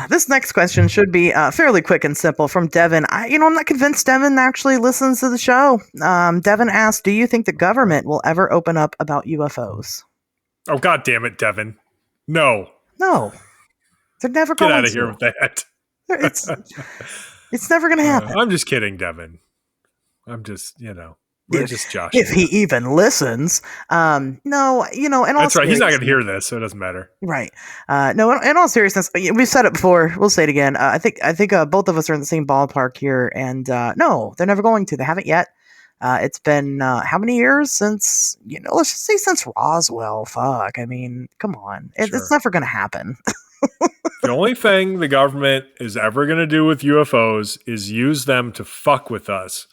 This next question should be fairly quick and simple from Devin. I'm not convinced Devin actually listens to the show. Devin asked, do you think the government will ever open up about UFOs? Oh, God damn it, Devin. No. They're never going to. Get out of here with that. It's never going to happen. I'm just kidding, Devin. I'm just, we're just joshing. If he even listens. No, and that's right. He's not going to hear this, so it doesn't matter. Right. No, in all seriousness, we've said it before. We'll say it again. I think both of us are in the same ballpark here. And no, they're never going to. They haven't yet. It's been how many years since, let's just say since Roswell. Fuck. I mean, come on. It's never going to happen. The only thing the government is ever going to do with UFOs is use them to fuck with us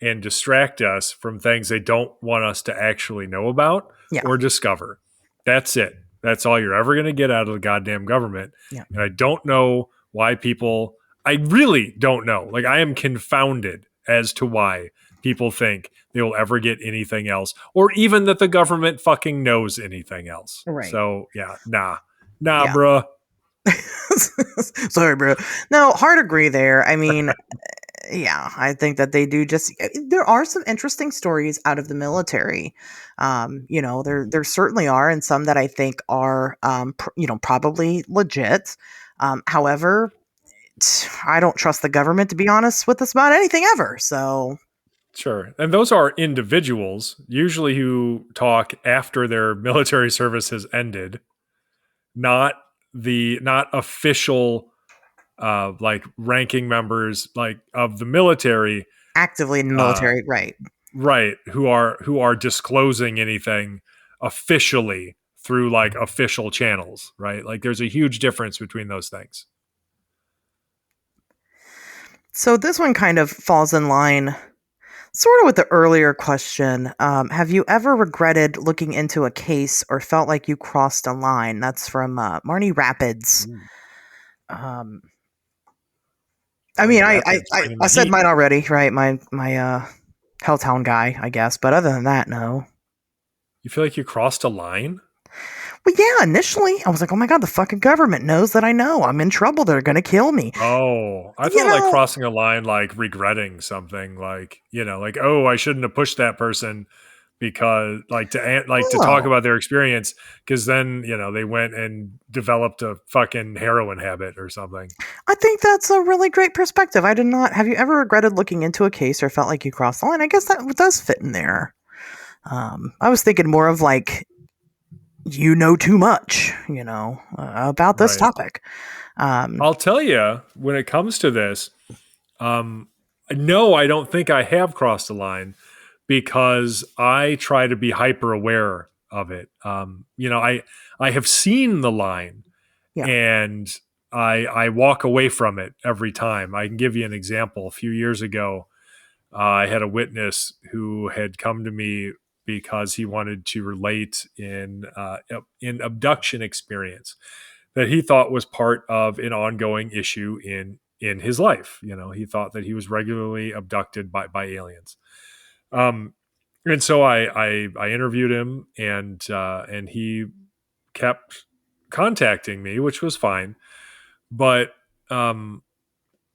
and distract us from things they don't want us to actually know about or discover. That's it. That's all you're ever going to get out of the goddamn government. Yeah. And I don't know why I really don't know. Like, I am confounded as to why people think they will ever get anything else, or even that the government fucking knows anything else. Right. So nah, bruh. Sorry, bro. No, hard agree there. I mean, yeah, I think that they do there are some interesting stories out of the military. There certainly are, and some that I think are, probably legit. However, I don't trust the government, to be honest, with this about anything ever. So. Sure. And those are individuals, usually who talk after their military service has ended, not official ranking members of the military, actively in the military, right, who are disclosing anything officially through official channels, right? Like, there's a huge difference between those things. So this one kind of falls in line sort of with the earlier question. Have you ever regretted looking into a case or felt like you crossed a line? That's from Marnie Rapids. I mean, I said mine already, right? My Helltown guy, I guess. But other than that, no. You feel like you crossed a line? Well, yeah, initially I was like, oh my God, the fucking government knows that I know I'm in trouble. They're going to kill me. Oh, I felt like crossing a line, like regretting something, oh, I shouldn't have pushed that person because to talk about their experience. Cause then, they went and developed a fucking heroin habit or something. I think that's a really great perspective. I did not. Have you ever regretted looking into a case or felt like you crossed the line? I guess that does fit in there. I was thinking more of you know too much, about this topic. I'll tell you, when it comes to this, no, I don't think I have crossed the line because I try to be hyper aware of it. I have seen the line and I walk away from it every time. I can give you an example. A few years ago, I had a witness who had come to me because he wanted to relate in abduction experience that he thought was part of an ongoing issue in his life. He thought that he was regularly abducted by aliens. And so I interviewed him, and he kept contacting me, which was fine. But I'm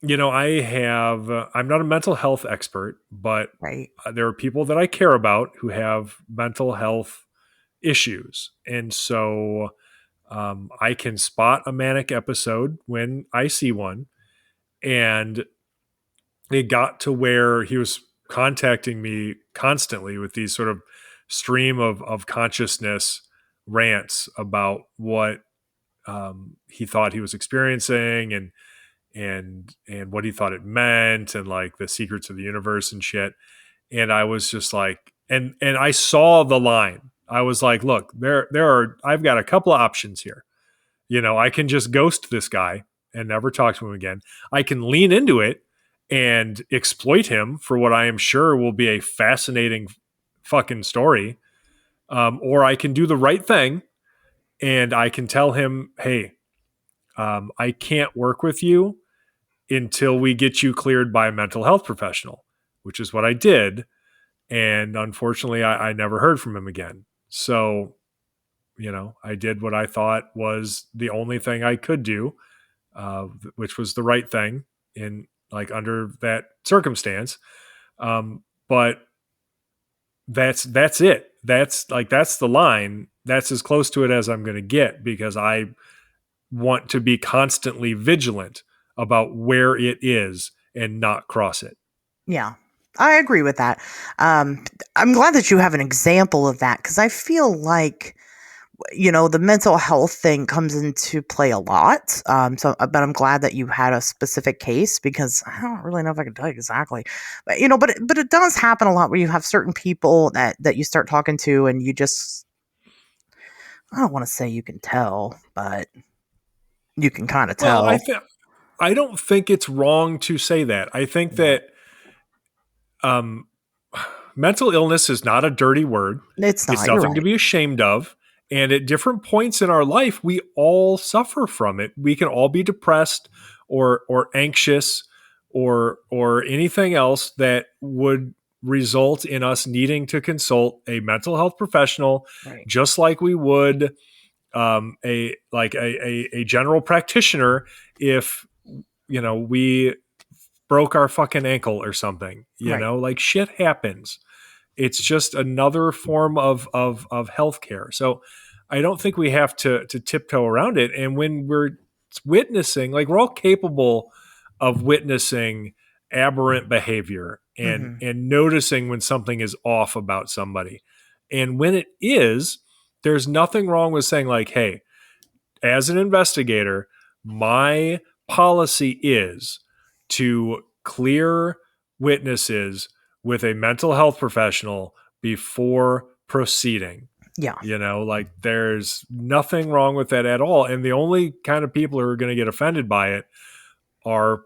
not a mental health expert, but Right. there are people that I care about who have mental health issues, and so I can spot a manic episode when I see one. And it got to where he was contacting me constantly with these sort of stream of consciousness rants about what he thought he was experiencing, and what he thought it meant, and like the secrets of the universe and shit. And I was just like, and I saw the line. I was like, look, I've got a couple of options here. I can just ghost this guy and never talk to him again. I can lean into it and exploit him for what I am sure will be a fascinating fucking story. Or I can do the right thing and I can tell him, hey, I can't work with you until we get you cleared by a mental health professional, which is what I did. And unfortunately, I never heard from him again. So, I did what I thought was the only thing I could do, which was the right thing in like under that circumstance. But that's it. That's the line. That's as close to it as I'm going to get, because I want to be constantly vigilant about where it is and not cross it. Yeah, I agree with that. I'm glad that you have an example of that, because I feel like, the mental health thing comes into play a lot. But I'm glad that you had a specific case, because I don't really know if I can tell you exactly. But, but it does happen a lot where you have certain people that you start talking to, and you just, I don't want to say you can tell, but you can kind of tell. Well, I don't think it's wrong to say that. I think that mental illness is not a dirty word. It's not. It's nothing to be ashamed of. And at different points in our life, we all suffer from it. We can all be depressed or anxious or anything else that would result in us needing to consult a mental health professional, Right. just like we would a general practitioner if we broke our fucking ankle or something. Like shit happens. It's just another form of healthcare. So I don't think we have to tiptoe around it. And when we're witnessing, like, we're all capable of witnessing aberrant behavior and noticing when something is off about somebody. And when it is, there's nothing wrong with saying, like, hey, as an investigator, my policy is to clear witnesses with a mental health professional before proceeding. Yeah. Like, there's nothing wrong with that at all. And the only kind of people who are going to get offended by it are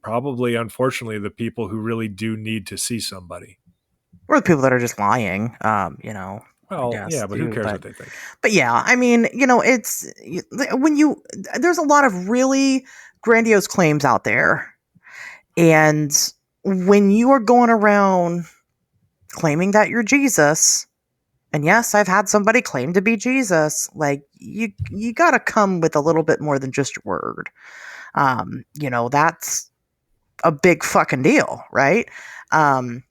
probably, unfortunately, the people who really do need to see somebody. Or the people that are just lying, Well, yeah, but who cares what they think? But yeah, I mean, it's there's a lot of really grandiose claims out there. And when you are going around claiming that you're Jesus, and yes, I've had somebody claim to be Jesus, like, you got to come with a little bit more than just your word. That's a big fucking deal, right? And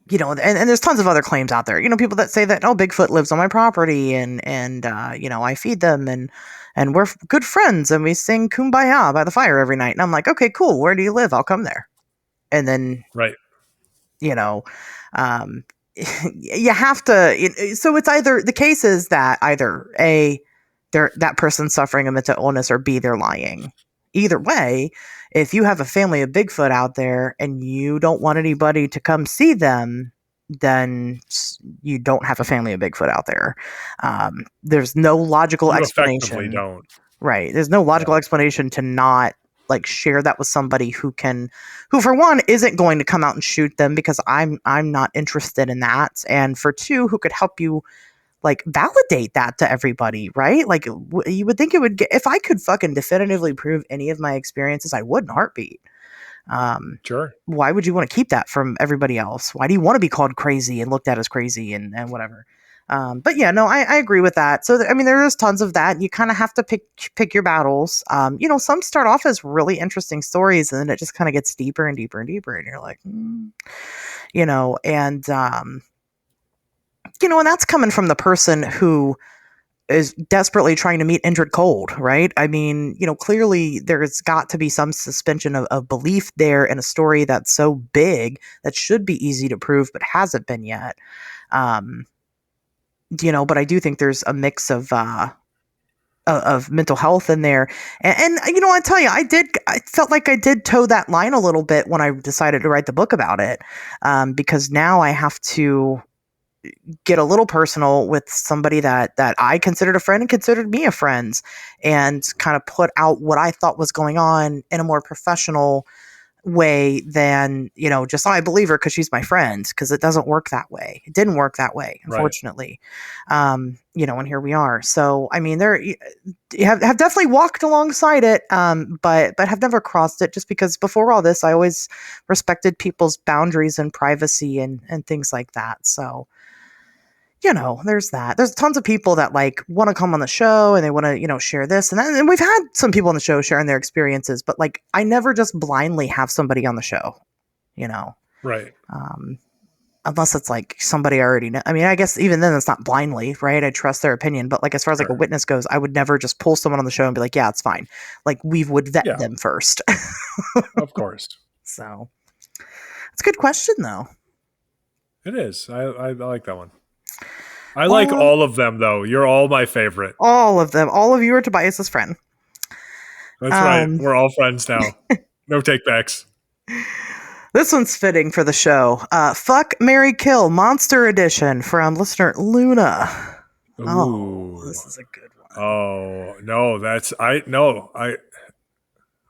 there's tons of other claims out there. People that say that, oh, Bigfoot lives on my property, and I feed them, and we're good friends, and we sing Kumbaya by the fire every night. And I'm like, okay, cool. Where do you live? I'll come there. And then, right. You have to. So it's either the case is that either A, that person's suffering a mental illness, or B, they're lying. Either way, if you have a family of Bigfoot out there and you don't want anybody to come see them, then you don't have a family of Bigfoot out there. There's no logical explanation. Effectively don't. Right. There's no logical explanation to not share that with somebody who for one isn't going to come out and shoot them, because I'm not interested in that. And for two, who could help you validate that to everybody, right? Like, you would think it would get, if I could fucking definitively prove any of my experiences, I would in a heartbeat. Sure. Why would you want to keep that from everybody else? Why do you want to be called crazy and looked at as crazy and whatever? But yeah, no, I agree with that. So, I mean, there is tons of that. You kind of have to pick your battles. Some start off as really interesting stories, and then it just kind of gets deeper and deeper and deeper, and you're like, and and that's coming from the person who is desperately trying to meet Indrid Cold, right? I mean, clearly there's got to be some suspension of belief there in a story that's so big that should be easy to prove, but hasn't been yet. But I do think there's a mix of mental health in there. And I tell you, I felt like I did toe that line a little bit when I decided to write the book about it. Because now I have to get a little personal with somebody that I considered a friend and considered me a friend, and kind of put out what I thought was going on in a more professional way than, just, I believe her because she's my friend, because it doesn't work that way. It didn't work that way, unfortunately. Right. And here we are. So, I mean, have definitely walked alongside it, but have never crossed it, just because before all this, I always respected people's boundaries and privacy and things like that. So, there's that. There's tons of people that want to come on the show and they want to, share this and that. And we've had some people on the show sharing their experiences, but I never just blindly have somebody on the show, Right. Unless it's somebody I already know. I mean, I guess even then it's not blindly, right? I trust their opinion, but as far as a witness goes, I would never just pull someone on the show and be like, yeah, it's fine. We would vet them first. Of course. So it's a good question though. It is. I like that one. I like all of them, though. You're all my favorite. All of them. All of you are Tobias's friend. That's right. We're all friends now. No takebacks. This one's fitting for the show. Fuck, Marry, Kill, Monster Edition from listener Luna. Ooh. Oh, this is a good one. Oh, no,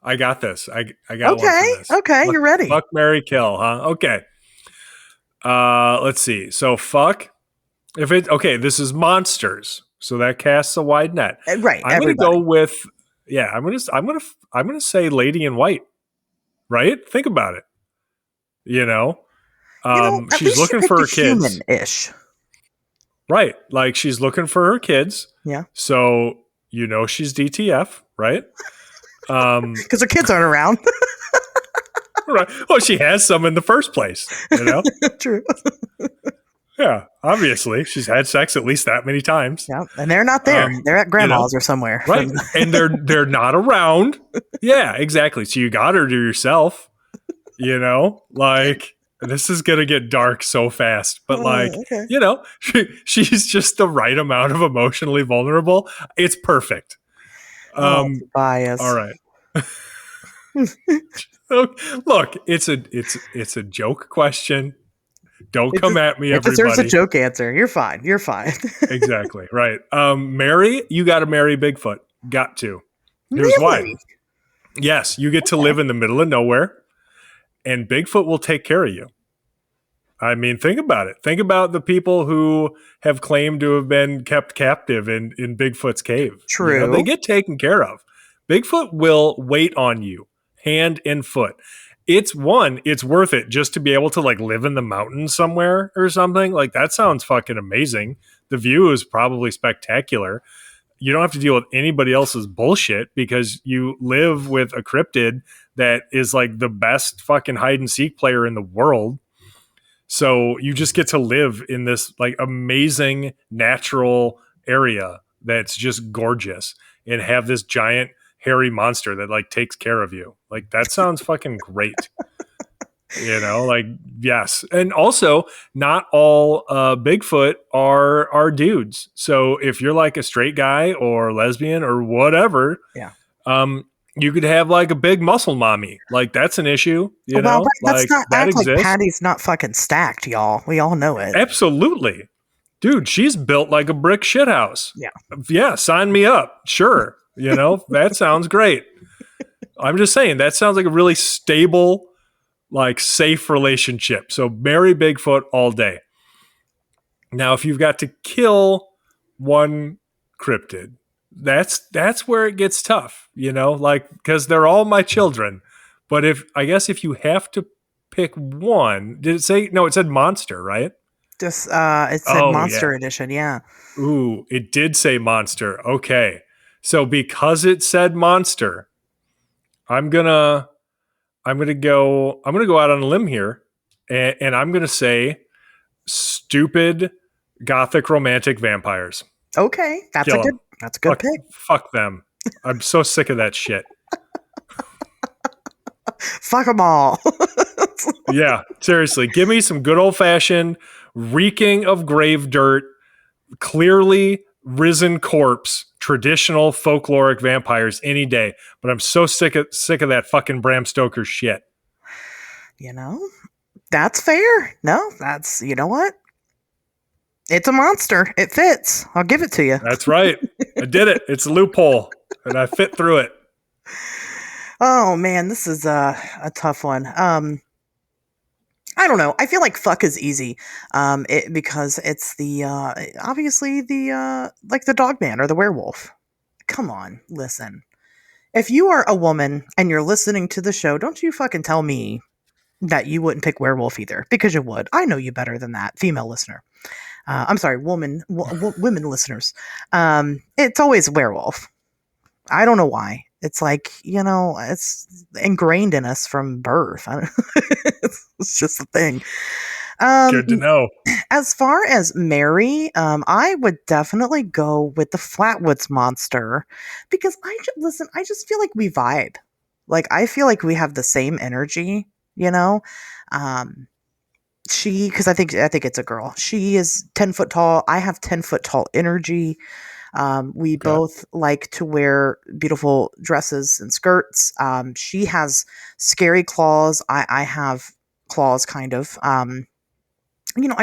I got this. I got one for this. Okay, you're ready. Fuck, Marry, Kill, huh? Okay. Let's see. So fuck. This is monsters, so that casts a wide net. Right. I'm going to go with, I'm going to say Lady in White. Right? Think about it. She's looking for her kids. Human-ish. Right. She's looking for her kids. Yeah. So, she's DTF, right? Because her kids aren't around. Right. Well, she has some in the first place, True. Yeah, obviously. She's had sex at least that many times. Yeah, and they're not there. They're at grandma's or somewhere. Right. And they're not around. Yeah, exactly. So you got her to yourself, this is going to get dark so fast. But she's just the right amount of emotionally vulnerable. It's perfect. Bias. All right. Look, it's a joke question. Don't come at me, everybody. It deserves a joke answer. You're fine. Exactly. Right. You got to marry Bigfoot. Got to. Here's really? why. Yes, you get to live in the middle of nowhere, and Bigfoot will take care of you. I mean, think about it. Think about the people who have claimed to have been kept captive in Bigfoot's cave. True. They get taken care of. Bigfoot will wait on you, hand and foot. It's worth it just to be able to live in the mountains somewhere or something. That sounds fucking amazing. The view is probably spectacular. You don't have to deal with anybody else's bullshit because you live with a cryptid that is the best fucking hide and seek player in the world. So you just get to live in this amazing natural area that's just gorgeous and have this giant hairy monster that takes care of you. That sounds fucking great. Yes. And also not all Bigfoot are dudes. So if you're a straight guy or lesbian or whatever, you could have a big muscle mommy. That's an issue. That's not that act exists. like Patty's not fucking stacked, y'all. We all know it. Absolutely. Dude, she's built like a brick shithouse. Yeah. Yeah, sign me up. Sure. That sounds great. I'm just saying that sounds like a really stable, safe relationship. So marry Bigfoot all day. Now, if you've got to kill one cryptid, that's where it gets tough, because they're all my children. But I guess if you have to pick one, did it say? No, it said monster, right? Just it said Monster Edition. Yeah. Ooh, it did say monster. Okay, so because it said monster, I'm gonna go out on a limb here, and I'm gonna say stupid gothic romantic vampires. Okay, that's Kill a good 'em. pick. Fuck them. I'm so sick of that shit. Fuck them all. Yeah, seriously. Give me some good old fashioned reeking of grave dirt, clearly risen corpse, traditional folkloric vampires any day. But I'm so sick of that fucking Bram Stoker shit. You know, that's fair. No, you know what? It's a monster. It fits. I'll give it to you. That's right. I did it. It's a loophole, and I fit through it. Oh man, this is a tough one. I don't know. I feel like fuck is easy, because it's the obviously the like the dog man or the werewolf. Come on, listen. If you are a woman and you're listening to the show, don't you fucking tell me that you wouldn't pick werewolf either, because you would. I know you better than that, female listener. I'm sorry, women listeners. It's always werewolf. I don't know why. It's like, it's ingrained in us from birth. It's just a thing. Good to know. As far as Mary, I would definitely go with the Flatwoods monster, because I just feel like we vibe. Like, I feel like we have the same energy, because I think it's a girl. She is 10 foot tall. I have 10 foot tall energy. We both like to wear beautiful dresses and skirts. She has scary claws. I have claws, kind of. I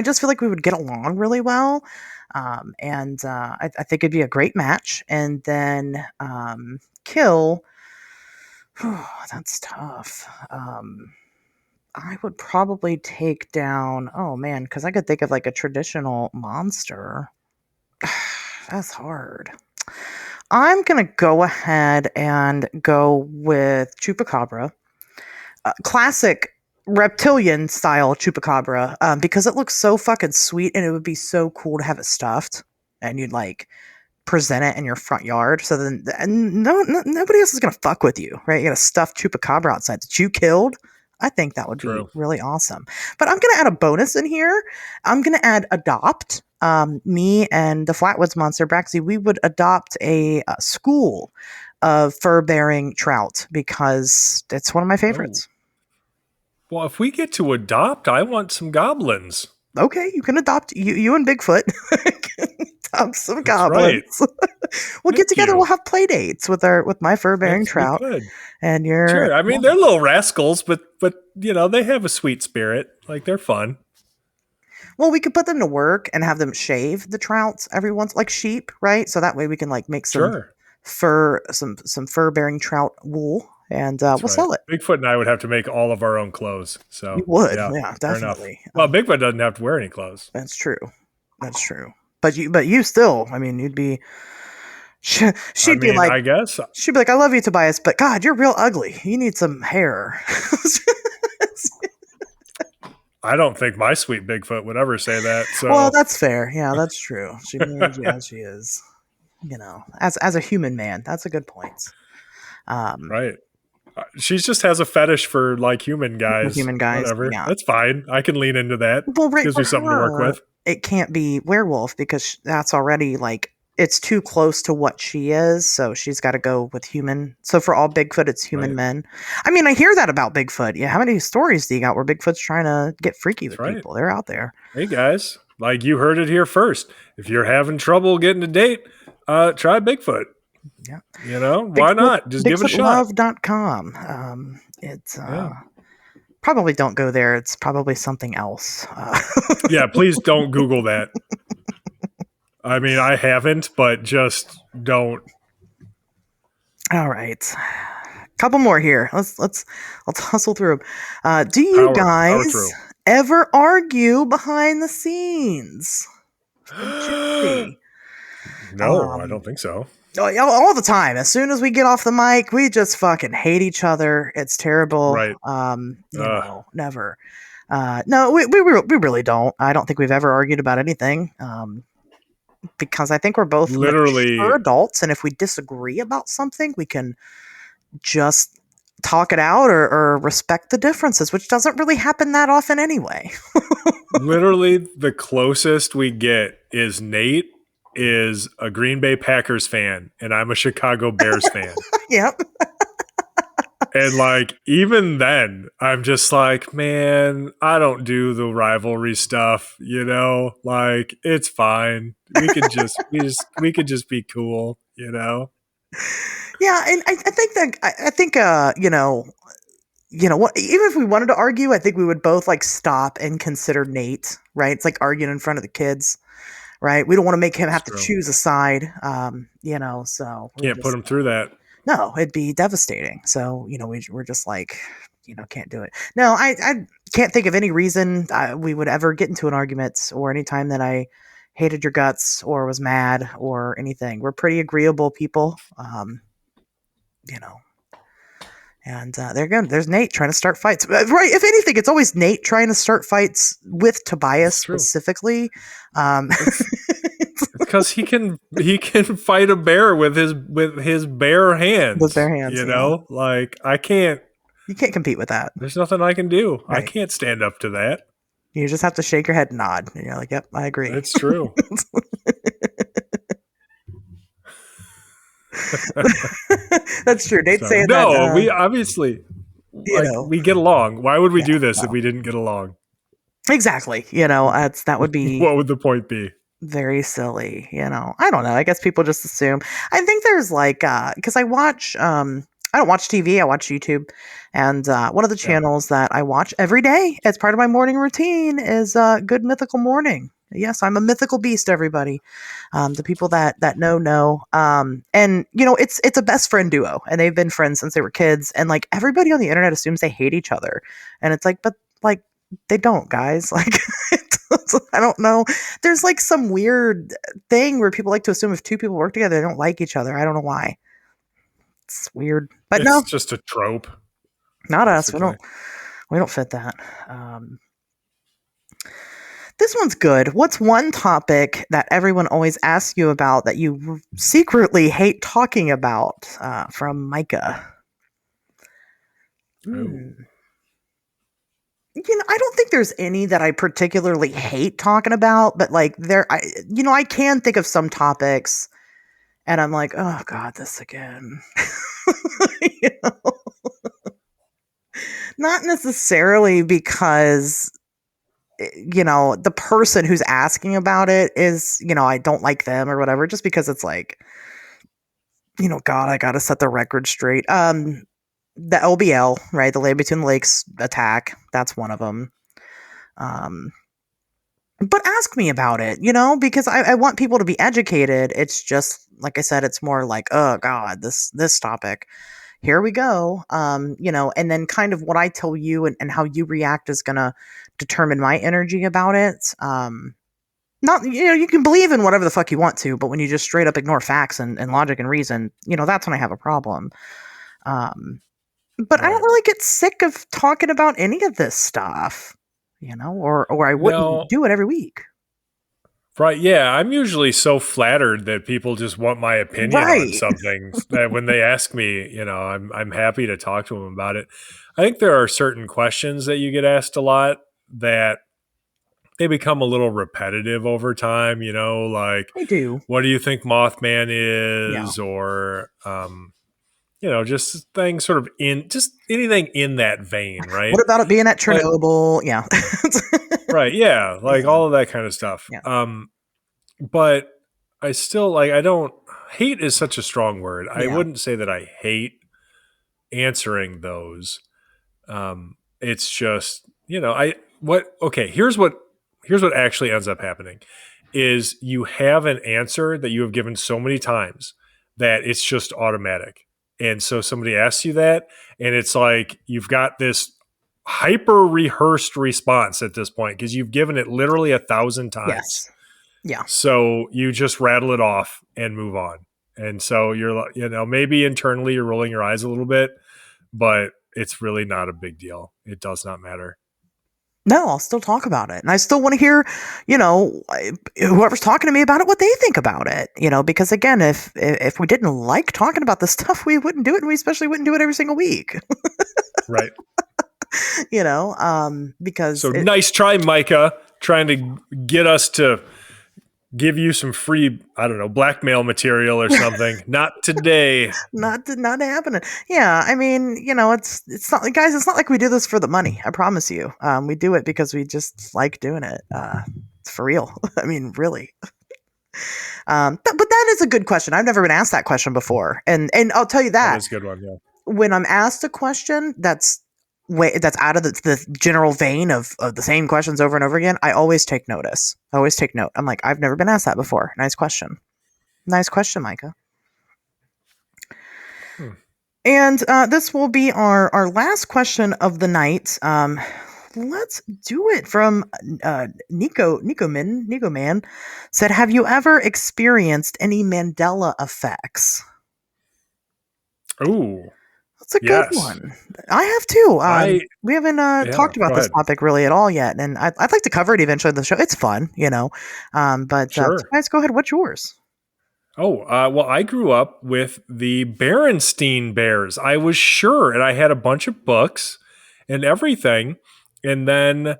just feel like we would get along really well. And I think it'd be a great match. And then kill. That's tough. I would probably take down. Oh man, because I could think of like a traditional monster. That's hard. I'm going to go ahead and go with Chupacabra. Classic reptilian style Chupacabra, because it looks so fucking sweet, and it would be so cool to have it stuffed, and you'd like present it in your front yard. So then nobody else is going to fuck with you, right? You got a stuffed Chupacabra outside that you killed. I think that would be really awesome. But I'm going to add a bonus in here. I'm going to add adopt. Me and the Flatwoods monster, Braxy, we would adopt a school of fur-bearing trout, because it's one of my favorites. Oh. Well, if we get to adopt, I want some goblins. Okay, you can adopt. You and Bigfoot can adopt some goblins. Right. We'll get together. We'll have play dates with my fur-bearing trout. And you're sure. I mean, they're little rascals, but they have a sweet spirit. Like, they're fun. Well, we could put them to work and have them shave the trouts every once, like sheep, right? So that way we can like make some fur-bearing trout wool, and we'll sell it. Bigfoot and I would have to make all of our own clothes. So you would, yeah, definitely. Well, Bigfoot doesn't have to wear any clothes. That's true. But you still, I mean, you'd be. She'd be like, I guess she'd be like, I love you, Tobias, but God, you're real ugly. You need some hair. I don't think my sweet Bigfoot would ever say that. So. Well, that's fair. Yeah, that's true. She is. As a human man, that's a good point. Right. She just has a fetish for like human guys. Whatever. Yeah. That's fine. I can lean into that. Well, right. Gives me something to work with. It can't be werewolf, because that's already like, it's too close to what she is, so she's got to go with human. So for all Bigfoot, it's human men. I mean, I hear that about Bigfoot. Yeah, how many stories do you got where Bigfoot's trying to get freaky with people? They're out there. Hey guys, like, you heard it here first. If you're having trouble getting a date, try Bigfoot. Yeah, why not? Just give it a shot. BigfootLove.com. It's probably don't go there. It's probably something else. Yeah, please don't Google that. I mean, I haven't, but just don't. All right, couple more here. Let's hustle through them. Do you guys ever argue behind the scenes? No, I don't think so. All the time. As soon as we get off the mic, we just fucking hate each other. It's terrible. Right. Never. No, we really don't. I don't think we've ever argued about anything. Because I think we're both Literally mature adults, and if we disagree about something, we can just talk it out or respect the differences, which doesn't really happen that often anyway. Literally the closest we get is Nate is a Green Bay Packers fan and I'm a Chicago Bears fan. Yep. And like, even then I'm just like, man, I don't do the rivalry stuff, like it's fine. We could just be cool, Yeah. And I think what, even if we wanted to argue, I think we would both like stop and consider Nate, right? It's like arguing in front of the kids, right? We don't want to make him have to choose a side, so can't put him through that. No, it'd be devastating. So, we're just like, can't do it. No, I can't think of any reason we would ever get into an argument or any time that I hated your guts or was mad or anything. We're pretty agreeable people, And there again, there's Nate trying to start fights. Right. If anything, it's always Nate trying to start fights with Tobias specifically. Because he can fight a bear with his bare hands. With bare hands, like I can't. You can't compete with that. There's nothing I can do. Right. I can't stand up to that. You just have to shake your head and nod, and you're like, "Yep, I agree." That's true. That's true. Nate's saying no, that. We obviously we get along. Why would we do this if we didn't get along? Exactly. That would be. What would the point be? Very silly. I don't know. I guess people just assume. I think there's like because I watch. I don't watch TV. I watch YouTube, and one of the channels that I watch every day as part of my morning routine is Good Mythical Morning. Yes, I'm a mythical beast, everybody. The people that know. And it's a best friend duo, and they've been friends since they were kids. And like everybody on the internet assumes they hate each other, and it's like, but like they don't, guys. Like I don't know. There's like some weird thing where people like to assume if two people work together, they don't like each other. I don't know why. It's weird, but it's just a trope. Not us. We don't fit that. This one's good. What's one topic that everyone always asks you about that you secretly hate talking about? From Micah. I don't think there's any that I particularly hate talking about, but like I can think of some topics, and I'm like, oh God, this again. Not necessarily because the person who's asking about it is, I don't like them or whatever, just because it's like, God, I got to set the record straight. The LBL, right? The Land Between the Lakes attack. That's one of them. But ask me about it, because I want people to be educated. It's just, like I said, it's more like, oh God, this topic. Here we go. And then kind of what I tell you and how you react is going to determine my energy about it. Not, you can believe in whatever the fuck you want to, but when you just straight up ignore facts and logic and reason, that's when I have a problem. But I don't really get sick of talking about any of this stuff, or I wouldn't do it every week. Right. Yeah. I'm usually so flattered that people just want my opinion on something that when they ask me, I'm happy to talk to them about it. I think there are certain questions that you get asked a lot that they become a little repetitive over time, like I do. What do you think Mothman is? Yeah. Or, just things sort of just anything in that vein, right? What about it being at Chernobyl? Yeah. Right. Yeah. Like all of that kind of stuff. Yeah. But I still hate is such a strong word. Yeah. I wouldn't say that I hate answering those. It's just, here's what actually ends up happening is you have an answer that you have given so many times that it's just automatic. And so somebody asks you that, and it's like you've got this hyper rehearsed response at this point because you've given it literally 1,000 times. Yes. Yeah. So you just rattle it off and move on. And so you're, maybe internally you're rolling your eyes a little bit, but it's really not a big deal. It does not matter. No, I'll still talk about it. And I still want to hear, whoever's talking to me about it, what they think about it, because again, if we didn't like talking about this stuff, we wouldn't do it. And we especially wouldn't do it every single week. Right. Because. So nice try, Micah, trying to get us to give you some free, I don't know, blackmail material or something. Not today. Not happening. Yeah, I mean, it's not, guys. It's not like we do this for the money. I promise you. We do it because we just like doing it. It's for real. I mean, really. But that is a good question. I've never been asked that question before, and I'll tell you that is a good one. Yeah. When I'm asked a question that's out of the general vein of the same questions over and over again, I always take notice. I always take note. I'm like, I've never been asked that before. Nice question. Nice question, Micah. And this will be our last question of the night. Let's do it from Nico Man said, have you ever experienced any Mandela effects? Ooh. That's a good one. I have too. We haven't talked about this topic really at all yet, and I'd like to cover it eventually in the show. It's fun, But sure. Guys, go ahead. What's yours? Oh, well, I grew up with the Berenstain Bears. I was sure, and I had a bunch of books and everything. And then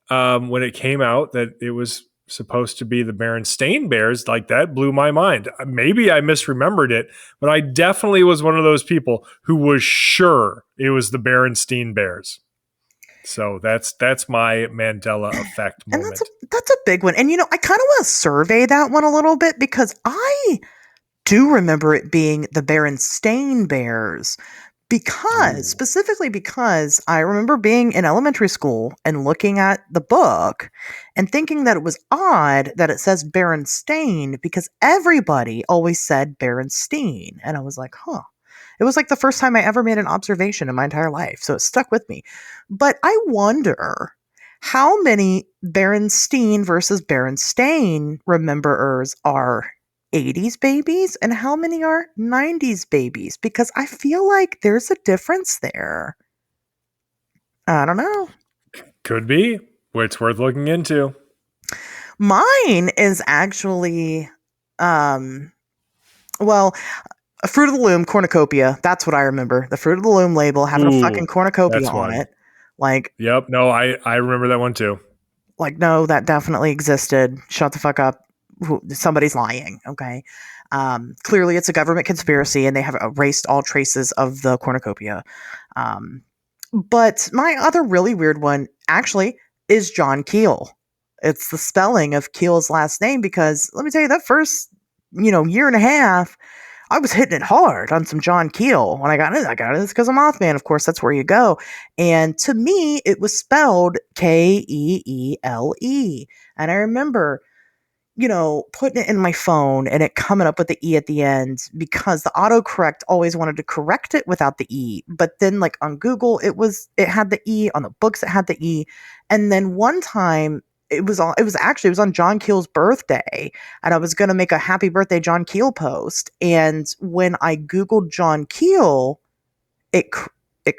when it came out that it was supposed to be the Berenstain Bears, like that blew my mind. Maybe I misremembered it, but I definitely was one of those people who was sure it was the Berenstain Bears. So that's my Mandela effect moment. And that's a big one. And I kind of want to survey that one a little bit because I do remember it being the Berenstain Bears. Specifically because I remember being in elementary school and looking at the book and thinking that it was odd that it says Berenstain because everybody always said Berenstein. And I was like, huh. It was like the first time I ever made an observation in my entire life. So it stuck with me. But I wonder how many Berenstein versus Berenstain rememberers are 80s babies and how many are 90s babies, because I feel like there's a difference there. I don't know. Could be. It's worth looking into. Mine is actually, a Fruit of the Loom cornucopia. That's what I remember. The Fruit of the Loom label having a fucking cornucopia on it. Like, yep. No, I remember that one too. Like, no, that definitely existed. Shut the fuck up. Somebody's lying. Okay. Clearly it's a government conspiracy and they have erased all traces of the cornucopia. But my other really weird one actually is John Keel. It's the spelling of Keel's last name because let me tell you, that first, year and a half, I was hitting it hard on some John Keel. When I got it because of Mothman. Of course, that's where you go. And to me, it was spelled Keele. And I remember, putting it in my phone and it coming up with the E at the end because the autocorrect always wanted to correct it without the E. But then like on Google, it had the E. On the books, it had the E. And then one time it was on John Keel's birthday and I was going to make a happy birthday John Keel post. And when I Googled John Keel, it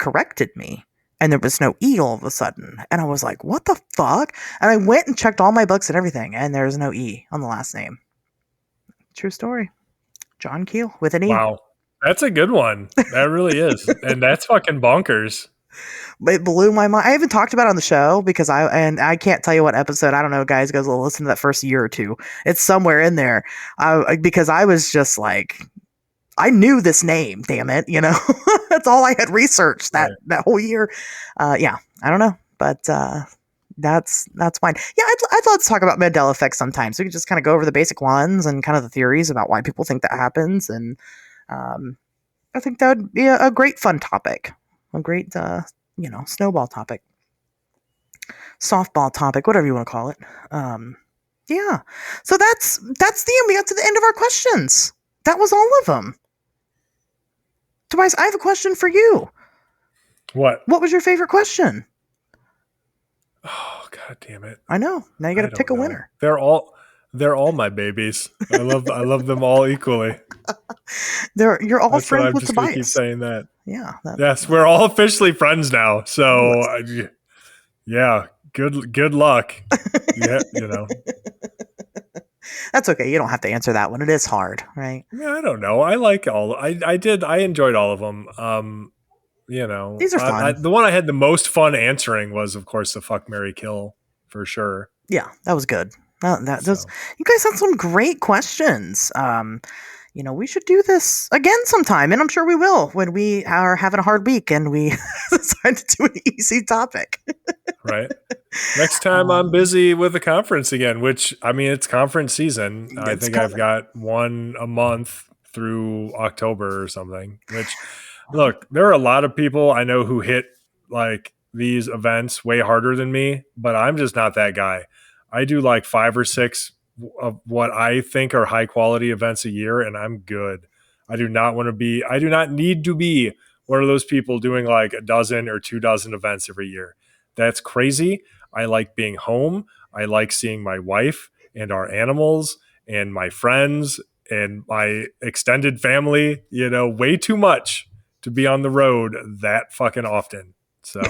corrected me. And there was no E all of a sudden. And I was like, what the fuck? And I went and checked all my books and everything. And there's no E on the last name. True story. John Keel with an E. Wow. That's a good one. That really is. And that's fucking bonkers. It blew my mind. I haven't talked about it on the show because I can't tell you what episode. I don't know, guys. Go listen to that first year or two. It's somewhere in there. Because I was just like, I knew this name, damn it. That's all I had researched that whole year. I don't know, but that's fine. Yeah, I'd love to talk about Mandela effects sometimes. We could just kind of go over the basic ones and kind of the theories about why people think that happens. And I think that would be a great fun topic, a great, snowball topic, softball topic, whatever you want to call it. Yeah. So that's the end. We got to the end of our questions. That was all of them. Tobias, I have a question for you. What? What was your favorite question? Oh, God damn it. I know. Now you got to pick a winner. They're all, They're all my babies. I love them all equally. You're all That's what friends I'm with just going to keep Tobias. saying that. Yeah. Yes, we're all officially friends now. So, yeah, good luck. Yeah, That's okay. You don't have to answer that one. It is hard, right? Yeah, I don't know. I like all. I enjoyed all of them. These are fun. The one I had the most fun answering was, of course, the fuck, marry, kill for sure. Yeah, that was good. You guys had some great questions. We should do this again sometime, and I'm sure we will when we are having a hard week and we decide to do an easy topic. Right. Next time I'm busy with a conference again, which, I mean, it's conference season. I think I've got one a month through October or something, which, look, there are a lot of people I know who hit like these events way harder than me, but I'm just not that guy. I do like 5 or 6 of what I think are high quality events a year, and I'm good. I do not need to be one of those people doing like a dozen or 2 dozen events every year. That's crazy. I like being home. I like seeing my wife and our animals and my friends and my extended family, way too much to be on the road that fucking often. So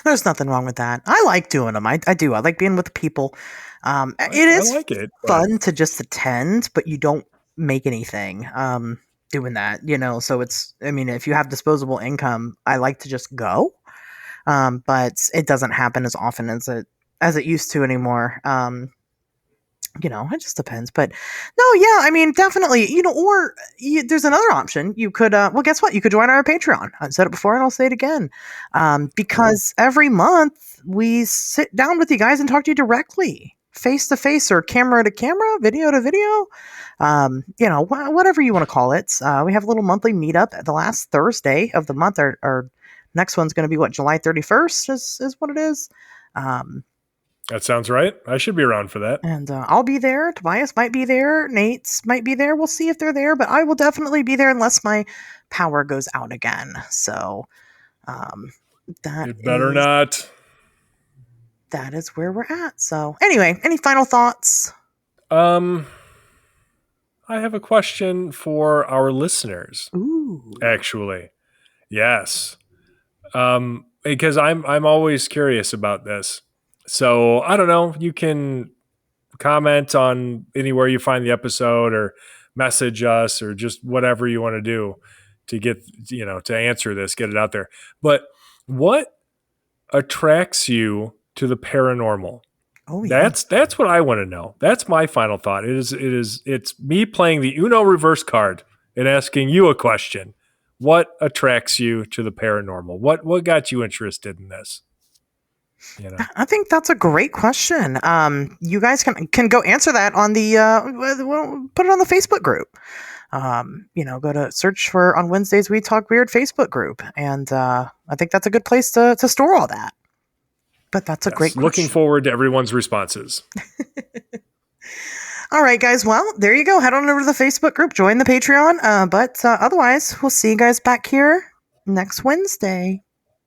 there's nothing wrong with that. I like doing them. I do. I like being with the people. It is fun to just attend, but you don't make anything doing that, so if you have disposable income, I like to just go. But it doesn't happen as often as it used to anymore. It just depends. But no, yeah, I mean, definitely, there's another option. You could, guess what? You could join our Patreon. I said it before and I'll say it again. Because every month we sit down with you guys and talk to you directly, face to face or camera to camera, video to video, whatever you want to call it. We have a little monthly meetup at the last Thursday of the month. Our next one's going to be July 31st is what it is. That sounds right. I should be around for that. And I'll be there. Tobias might be there. Nate's might be there. We'll see if they're there, but I will definitely be there unless my power goes out again. So it better not. That is where we're at. So anyway, any final thoughts? I have a question for our listeners. Ooh. Actually. Yes. Because I'm always curious about this. So I don't know. You can comment on anywhere you find the episode or message us or just whatever you want to do to get, to answer this, get it out there. But what attracts you to the paranormal? Oh, yeah. That's what I want to know. That's my final thought. It's me playing the Uno reverse card and asking you a question. What attracts you to the paranormal? What got you interested in this? I think that's a great question. You guys can go answer that on the put it on the Facebook group. Go to search for On Wednesdays We Talk Weird Facebook group, and I think that's a good place to store all that. But that's a great question. Looking forward to everyone's responses. All right, guys. Well, there you go. Head on over to the Facebook group, join the Patreon. But otherwise, we'll see you guys back here next Wednesday.